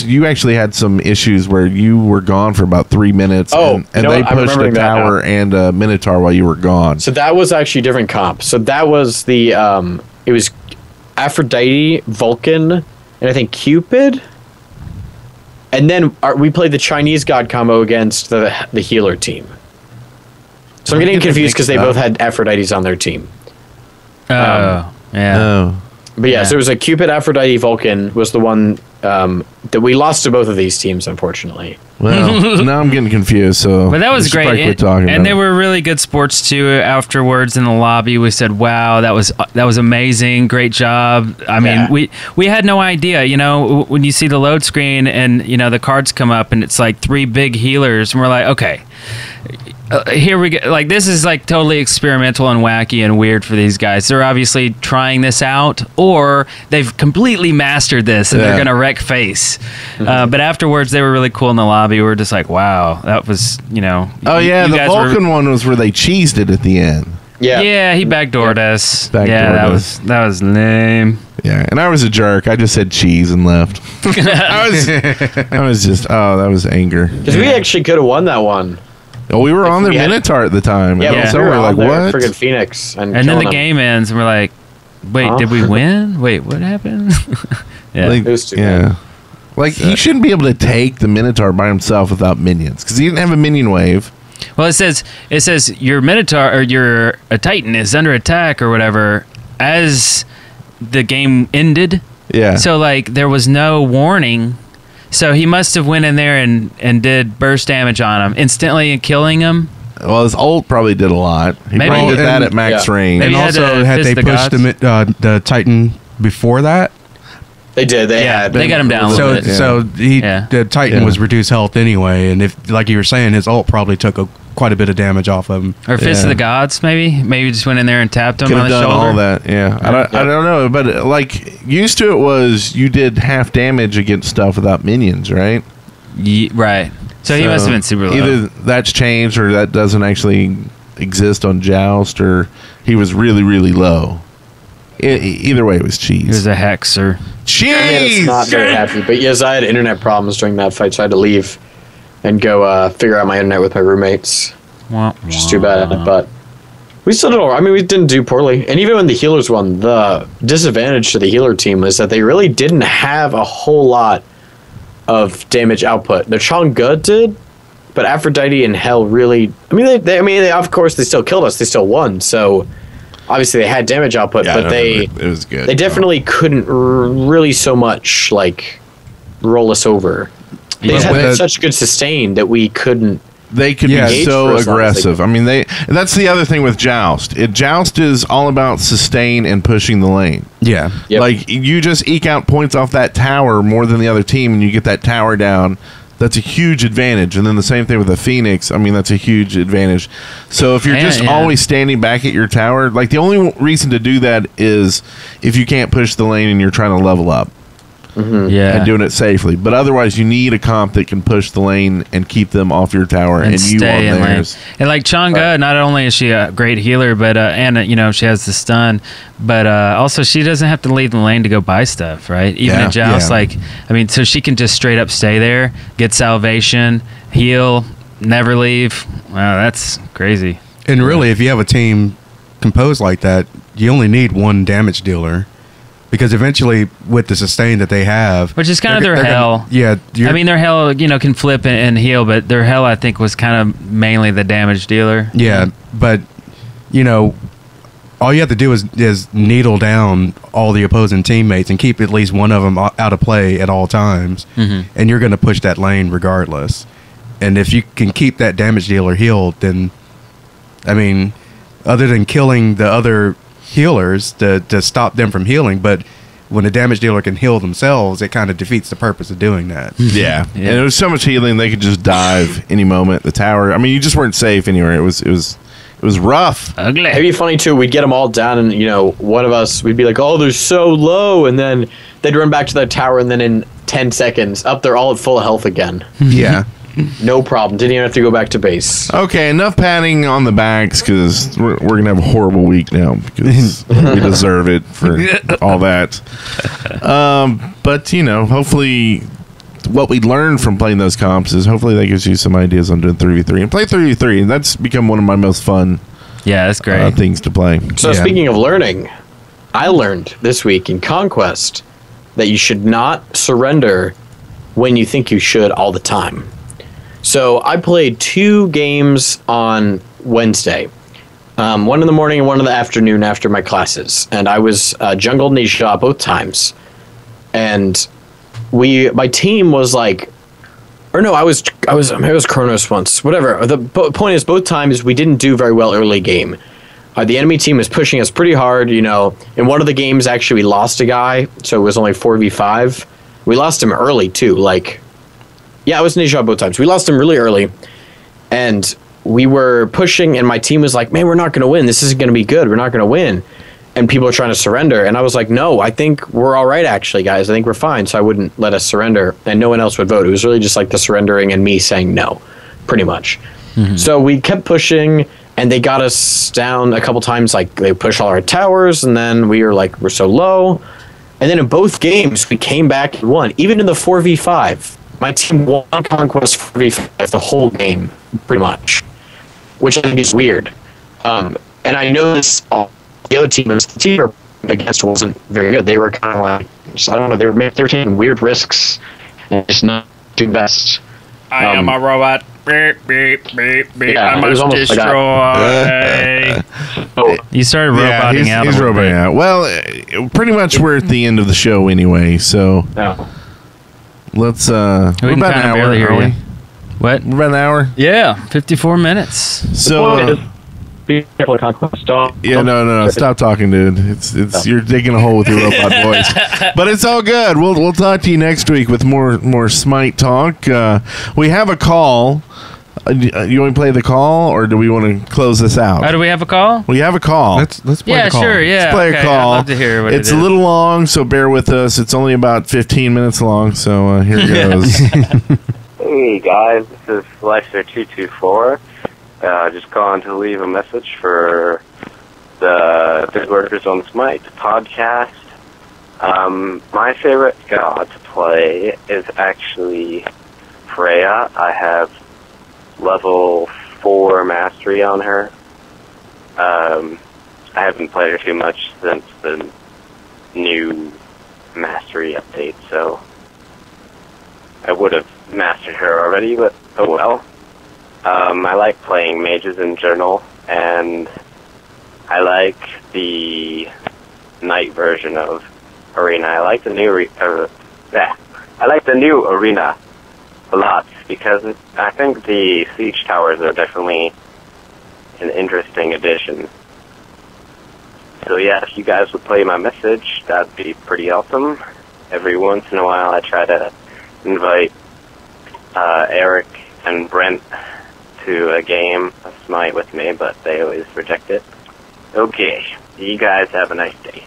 [SPEAKER 2] you actually had some issues where you were gone for about 3 minutes.
[SPEAKER 1] Oh,
[SPEAKER 2] and
[SPEAKER 1] you know
[SPEAKER 2] they
[SPEAKER 1] what? I'm
[SPEAKER 2] pushed a
[SPEAKER 1] remembering that
[SPEAKER 2] tower and a Minotaur while you were gone.
[SPEAKER 1] So that was actually a different comp. So that was the it was Aphrodite, Vulcan, and I think Cupid. And then we played the Chinese god combo against the healer team. So I'm getting confused because they both had Aphrodites on their team.
[SPEAKER 3] yeah.
[SPEAKER 2] Oh.
[SPEAKER 1] But yeah,
[SPEAKER 3] Yeah.
[SPEAKER 1] so it was a Cupid, Aphrodite, Vulcan was the one that we lost to both of these teams, unfortunately.
[SPEAKER 2] Well, now I'm getting confused. So,
[SPEAKER 3] But that was
[SPEAKER 2] we should
[SPEAKER 3] great,
[SPEAKER 2] probably quit
[SPEAKER 3] and,
[SPEAKER 2] talking
[SPEAKER 3] and
[SPEAKER 2] about
[SPEAKER 3] they
[SPEAKER 2] it.
[SPEAKER 3] were really good sports too. Afterwards in the lobby, we said, "Wow, that was amazing, great job." I mean,
[SPEAKER 1] Yeah.
[SPEAKER 3] we had no idea, when you see the load screen and the cards come up and it's like three big healers, and we're like, okay. Here we go. Like, this is like totally experimental and wacky and weird for these guys. They're obviously trying this out, or they've completely mastered this and they're gonna wreck face. But afterwards, they were really cool in the lobby. We were just like, wow, that was
[SPEAKER 2] Oh yeah,
[SPEAKER 3] you
[SPEAKER 2] the
[SPEAKER 3] guys
[SPEAKER 2] Vulcan one was where they cheesed it at the end.
[SPEAKER 1] Yeah.
[SPEAKER 3] Yeah, he backdoored us.
[SPEAKER 2] Backdoored
[SPEAKER 3] yeah,
[SPEAKER 2] us.
[SPEAKER 3] that was lame.
[SPEAKER 2] Yeah, and I was a jerk. I just said cheese and left. I was just that was anger.
[SPEAKER 1] Because we actually could have won that one.
[SPEAKER 2] Oh, we were on their
[SPEAKER 1] we had-
[SPEAKER 2] Minotaur at the time.
[SPEAKER 1] Yeah,
[SPEAKER 2] and
[SPEAKER 1] but
[SPEAKER 2] so
[SPEAKER 1] we were
[SPEAKER 2] we're like,
[SPEAKER 1] on there,
[SPEAKER 2] what?
[SPEAKER 1] friggin' Phoenix. And
[SPEAKER 3] And then
[SPEAKER 1] killing
[SPEAKER 3] the
[SPEAKER 1] them.
[SPEAKER 3] game ends, and we're like, wait,
[SPEAKER 1] Huh?
[SPEAKER 3] did we win? Wait, what happened? yeah.
[SPEAKER 2] Like,
[SPEAKER 1] It was too
[SPEAKER 2] yeah.
[SPEAKER 1] bad.
[SPEAKER 2] Like he shouldn't be able to take the Minotaur by himself without minions because he didn't have a minion wave.
[SPEAKER 3] Well, it says your Minotaur or your Titan is under attack or whatever as the game ended.
[SPEAKER 2] Yeah.
[SPEAKER 3] So like there was no warning. So he must have went in there and did burst damage on him instantly and killing him.
[SPEAKER 2] Well, his ult probably did a lot. He
[SPEAKER 3] Maybe-
[SPEAKER 2] probably did that
[SPEAKER 4] and-
[SPEAKER 2] at max
[SPEAKER 1] yeah.
[SPEAKER 2] range.
[SPEAKER 3] Maybe
[SPEAKER 4] And
[SPEAKER 3] he had
[SPEAKER 4] also,
[SPEAKER 3] to
[SPEAKER 4] had
[SPEAKER 3] fist
[SPEAKER 4] they
[SPEAKER 3] the
[SPEAKER 4] pushed the Titan before that?
[SPEAKER 1] They did. They
[SPEAKER 3] Yeah,
[SPEAKER 1] had.
[SPEAKER 3] they got him down a
[SPEAKER 4] So,
[SPEAKER 3] little bit.
[SPEAKER 4] so
[SPEAKER 3] Yeah.
[SPEAKER 4] the Titan
[SPEAKER 2] Yeah.
[SPEAKER 4] was reduced health anyway, and if, like you were saying, his ult probably took quite a bit of damage off of him.
[SPEAKER 3] Or Fist of
[SPEAKER 2] Yeah.
[SPEAKER 3] the Gods, maybe. Maybe just went in there and tapped him
[SPEAKER 2] Could
[SPEAKER 3] on
[SPEAKER 2] have
[SPEAKER 3] the
[SPEAKER 2] done
[SPEAKER 3] shoulder.
[SPEAKER 2] all that. Yeah. I don't know, but like used to it was you did half damage against stuff without minions, right?
[SPEAKER 3] Right. So he must have been super low.
[SPEAKER 2] Either that's changed or that doesn't actually exist on Joust, or he was really, really low. Either way, it was cheese.
[SPEAKER 3] He was a hexer.
[SPEAKER 2] cheese.
[SPEAKER 1] It's not very happy. But yes, I had internet problems during that fight, so I had to leave and go figure out my internet with my roommates. Which is too bad. But we still did all right. I mean, we didn't do poorly. And even when the healers won, the disadvantage to the healer team was that they really didn't have a whole lot of damage output. The Chang'e did, but Aphrodite and Hell really. I mean, they of course they still killed us. They still won. So obviously they had damage output,
[SPEAKER 2] Yeah,
[SPEAKER 1] but
[SPEAKER 2] no,
[SPEAKER 1] they
[SPEAKER 2] it was good.
[SPEAKER 1] they definitely couldn't really so much like roll us over. They just
[SPEAKER 2] But
[SPEAKER 1] had
[SPEAKER 2] the-
[SPEAKER 1] such good sustain that we couldn't.
[SPEAKER 2] They could
[SPEAKER 4] Yeah.
[SPEAKER 2] be
[SPEAKER 1] Engage
[SPEAKER 2] so
[SPEAKER 1] for as long as they
[SPEAKER 2] aggressive. I mean, that's the other thing with Joust. Joust is all about sustain and pushing the lane.
[SPEAKER 4] Yeah.
[SPEAKER 1] Yep.
[SPEAKER 2] Like you just eke out points off that tower more than the other team, and you get that tower down. That's a huge advantage. And then the same thing with the Phoenix. I mean, that's a huge advantage. So if you're
[SPEAKER 3] Yeah,
[SPEAKER 2] just
[SPEAKER 3] yeah.
[SPEAKER 2] always standing back at your tower, like the only reason to do that is if you can't push the lane and you're trying to level up.
[SPEAKER 3] Yeah.
[SPEAKER 2] and doing it safely. But otherwise, you need a comp that can push the lane and keep them off your tower and you on
[SPEAKER 3] stay in lane.
[SPEAKER 2] theirs.
[SPEAKER 3] And like Chang'e, not only is she a great healer, but and you know, she has the stun, but also she doesn't have to leave the lane to go buy stuff, right? Even in Joust, like, I mean, so she can just straight up stay there, get salvation, heal, never leave. Wow, that's crazy.
[SPEAKER 4] And really, if you have a team composed like that, you only need one damage dealer. Because eventually, with the sustain that they have,
[SPEAKER 3] which is kind of their hell. I mean, their hell, you know, can flip and heal, but their hell, I think, was kind of mainly the damage dealer.
[SPEAKER 4] Yeah, but you know, all you have to do is needle down all the opposing teammates and keep at least one of them out of play at all times, and you're going to push that lane regardless. And if you can keep that damage dealer healed, then, I mean, other than killing the other healers to stop them from healing, but when a damage dealer can heal themselves, it kind of defeats the purpose of doing that.
[SPEAKER 2] Yeah. And it was so much healing, they could just dive any moment. The tower, I mean, you just weren't safe anywhere. It was rough.
[SPEAKER 3] Ugly.
[SPEAKER 1] It'd be funny too. We'd get them all down, and you know, one of us, we'd be like, "Oh, they're so low," and then they'd run back to that tower, and then in 10 seconds, up, they're all at full health again.
[SPEAKER 4] Yeah.
[SPEAKER 1] No problem. Didn't even have to go back to base.
[SPEAKER 2] Okay, enough patting on the backs because we're going to have a horrible week now because we deserve it for all that. But, you know, hopefully what we learned from playing those comps is hopefully that gives you some ideas on doing 3v3. And play 3v3, and that's become one of my most fun
[SPEAKER 3] that's great
[SPEAKER 2] things to play.
[SPEAKER 1] So speaking of learning, I learned this week in Conquest that you should not surrender when you think you should all the time. So I played 2 games on Wednesday, one in the morning and one in the afternoon after my classes, and I was jungle Nisha both times. And my team was like, or no, I was Kronos once. Whatever. The point is, both times we didn't do very well early game. The enemy team was pushing us pretty hard. You know, in one of the games, actually, we lost a guy, so it was only 4v5. We lost him early too, like. Yeah, I was Nisha both times. We lost him really early, and we were pushing, and my team was like, man, we're not going to win. This isn't going to be good. We're not going to win. And people are trying to surrender, and I was like, no, I think we're all right, actually, guys. I think we're fine, so I wouldn't let us surrender, and no one else would vote. It was really just like the surrendering and me saying no, pretty much. So we kept pushing, and they got us down a couple times. Like, they pushed all our towers, and then we were like, we're so low. And then in both games, we came back and won, even in the 4v5. My team won Conquest 4v5 the whole game, pretty much, which I think is weird. And I know the other team we were against wasn't very good. They were kind of like, I don't know, they were taking weird risks and just not doing best.
[SPEAKER 3] I am a robot. Beep, beep, beep, beep.
[SPEAKER 1] Yeah,
[SPEAKER 3] I must destroy. You started roboting out.
[SPEAKER 2] He's roboting out. Well, pretty much we're at the end of the show anyway, so...
[SPEAKER 1] No.
[SPEAKER 2] Let's we're about an hour, are we?
[SPEAKER 3] What?
[SPEAKER 2] We're about an hour?
[SPEAKER 3] Yeah, 54 minutes.
[SPEAKER 2] So
[SPEAKER 1] be careful of Conquest.
[SPEAKER 2] No. Stop talking, dude. It's you're digging a hole with your robot voice. But it's all good. We'll talk to you next week with more Smite talk. We have a call. You want to play the call, or do we want to close this out?
[SPEAKER 3] Oh, do we have a call?
[SPEAKER 2] We have a call.
[SPEAKER 4] Let's play the call.
[SPEAKER 3] Sure, yeah.
[SPEAKER 2] Let's play a call.
[SPEAKER 3] I'd love to hear what
[SPEAKER 2] it's a little long, so bear with us. It's only about 15 minutes long, so here it goes.
[SPEAKER 5] Hey, guys. This is Lexer224. Just calling to leave a message for the Good Workers on Smite podcast. My favorite god to play is actually Freya. I have level 4 mastery on her. I haven't played her too much since the new mastery update, so I would have mastered her already, but oh well. I like playing mages in general, and I like the knight version of Arena. I like the new Arena a lot, because I think the siege towers are definitely an interesting addition. So yeah, if you guys would play my message, that'd be pretty awesome. Every once in a while I try to invite Eric and Brent to a game of Smite with me, but they always reject it. Okay, you guys have a nice day.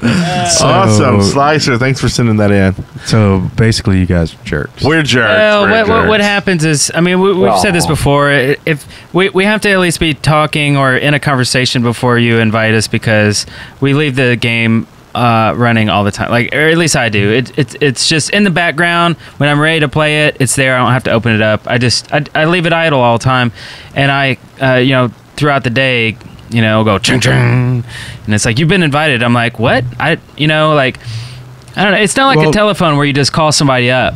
[SPEAKER 2] Awesome. Slicer, thanks for sending that in.
[SPEAKER 4] So basically, you guys are jerks.
[SPEAKER 2] We're jerks.
[SPEAKER 3] Well,
[SPEAKER 2] We're jerks.
[SPEAKER 3] what happens is, I mean, we've said this before. If we have to at least be talking or in a conversation before you invite us, because we leave the game running all the time. Like, or at least I do. It's just in the background when I'm ready to play it. It's there. I don't have to open it up. I leave it idle all the time, and I throughout the day, go chung chung, and it's like, you've been invited. I'm like, what? I don't know. It's not like a telephone where you just call somebody up.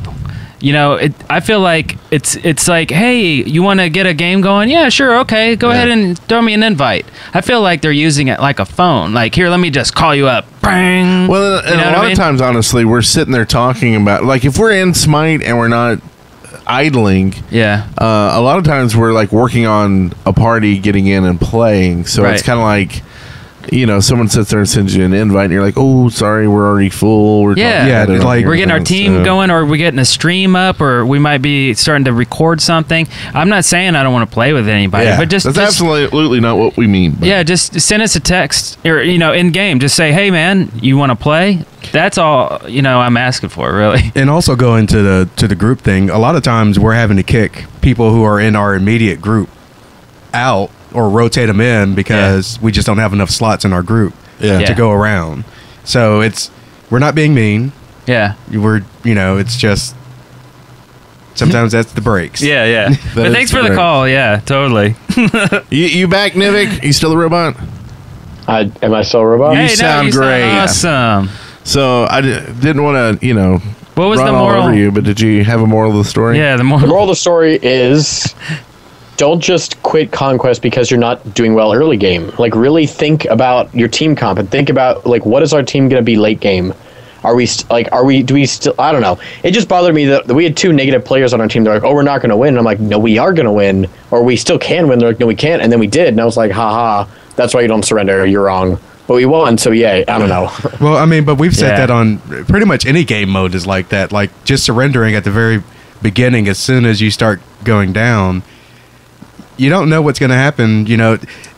[SPEAKER 3] I feel like it's like, hey, you want to get a game going? Yeah, sure, okay, go ahead and throw me an invite. I feel like they're using it like a phone. Like, here, let me just call you up. Bang.
[SPEAKER 2] Well, and a lot of times, honestly, we're sitting there talking about, like, if we're in Smite and we're not idling, a lot of times we're like working on a party, getting in and playing. So it's kind of like, someone sits there and sends you an invite, and you're like, "Oh, sorry, we're already full."
[SPEAKER 3] Like we're getting our team going, or we're getting a stream up, or we might be starting to record something. I'm not saying I don't want to play with anybody, but that's
[SPEAKER 2] absolutely not what we mean.
[SPEAKER 3] Yeah, just send us a text, or in game, just say, "Hey, man, you want to play?" That's all I'm asking for, really.
[SPEAKER 4] And also going to the group thing. A lot of times we're having to kick people who are in our immediate group out, or rotate them in, because we just don't have enough slots in our group to go around. So we're not being mean.
[SPEAKER 3] Yeah.
[SPEAKER 4] It's just sometimes that's the breaks.
[SPEAKER 3] Yeah. But thanks for the call. Yeah, totally.
[SPEAKER 2] You back, Nivik? You still a robot?
[SPEAKER 1] Am I still a robot?
[SPEAKER 2] You sound great.
[SPEAKER 3] Awesome.
[SPEAKER 2] So I didn't want to,
[SPEAKER 3] what was
[SPEAKER 2] run
[SPEAKER 3] the moral?
[SPEAKER 2] all over you, but did you have a moral of the story?
[SPEAKER 3] Yeah, the
[SPEAKER 1] The moral of the story is, don't just quit Conquest because you're not doing well early game. Like, really think about your team comp and think about, like, what is our team going to be late game? Do we still, I don't know. It just bothered me that we had two negative players on our team. They're like, oh, we're not going to win. And I'm like, no, we are going to win. Or we still can win. They're like, no, we can't. And then we did. And I was like, haha, that's why you don't surrender. You're wrong. But we won, so yeah, I don't know.
[SPEAKER 4] Well, I mean, but we've said that on pretty much any game mode is like that. Like, just surrendering at the very beginning, as soon as you start going down, you don't know what's going to happen.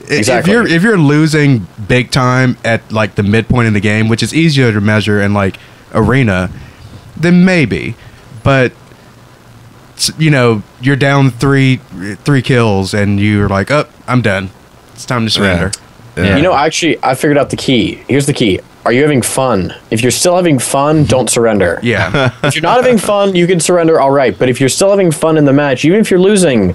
[SPEAKER 1] Exactly.
[SPEAKER 4] If you're losing big time at like the midpoint in the game, which is easier to measure in like arena, then maybe. But you're down three kills, and you're like, oh, I'm done. It's time to surrender.
[SPEAKER 1] Yeah. Actually, I figured out the key. Here's the key. Are you having fun? If you're still having fun, don't surrender.
[SPEAKER 4] Yeah.
[SPEAKER 1] If you're not having fun, you can surrender, all right. But if you're still having fun in the match, even if you're losing,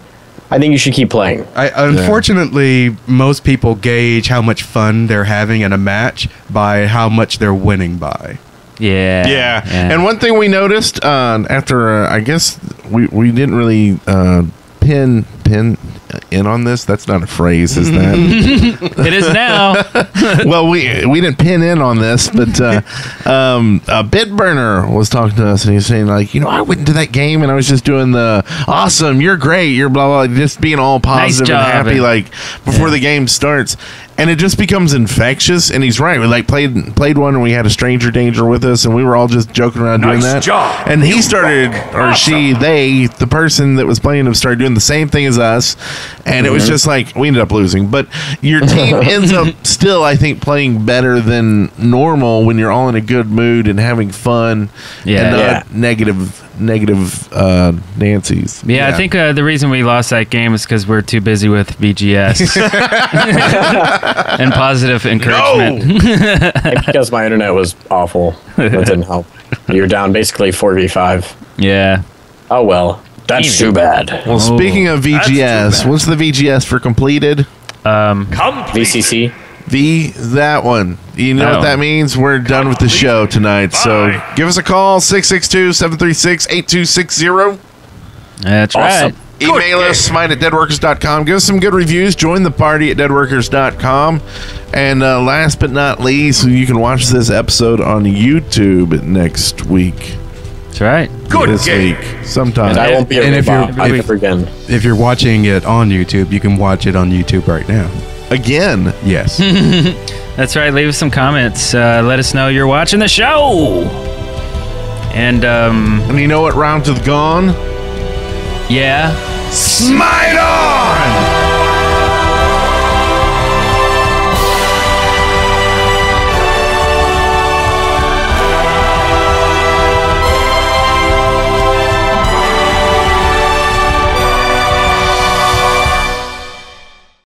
[SPEAKER 1] I think you should keep playing.
[SPEAKER 4] Unfortunately, most people gauge how much fun they're having in a match by how much they're winning by.
[SPEAKER 3] Yeah.
[SPEAKER 2] And one thing we noticed after, I guess, we didn't really pin in on this. That's not a phrase, is that?
[SPEAKER 3] It is now.
[SPEAKER 2] Well, we didn't pin in on this, but Bitburner was talking to us, and he was saying, like, I went into that game and I was just doing the awesome, you're great, you're blah blah, just being all positive and happy, like, before the game starts. And it just becomes infectious, and he's right. We like played one, and we had a stranger danger with us, and we were all just joking around doing that.
[SPEAKER 6] Job.
[SPEAKER 2] And he started, or she, the person that was playing him started doing the same thing as us, and it was just like we ended up losing. But your team ends up still, I think, playing better than normal when you're all in a good mood and having fun, and not negative Nancy's.
[SPEAKER 3] Yeah, I think the reason we lost that game is because we're too busy with VGS and positive encouragement.
[SPEAKER 1] Because my internet was awful. That didn't help. You're down basically 4v5.
[SPEAKER 3] Yeah.
[SPEAKER 1] Oh, well. That's too bad.
[SPEAKER 2] Well, speaking of VGS, what's the VGS for completed?
[SPEAKER 1] VCC.
[SPEAKER 2] That one. You know what that means? We're done with the show tonight. So give us a call, 662-736-8260.
[SPEAKER 3] That's right.
[SPEAKER 2] Email us, smite@deadworkers.com. Give us some good reviews. Join the party at deadworkers.com. And last but not least, you can watch this episode on YouTube next week.
[SPEAKER 3] That's right.
[SPEAKER 2] This week. Sometime.
[SPEAKER 1] And I won't be a robot ever again.
[SPEAKER 4] If you're watching it on YouTube, you can watch it on YouTube right now.
[SPEAKER 2] Again.
[SPEAKER 4] Yes.
[SPEAKER 3] That's right. Leave us some comments. Let us know you're watching the show. And
[SPEAKER 2] you know what rounds have gone?
[SPEAKER 3] Yeah.
[SPEAKER 2] Smite on!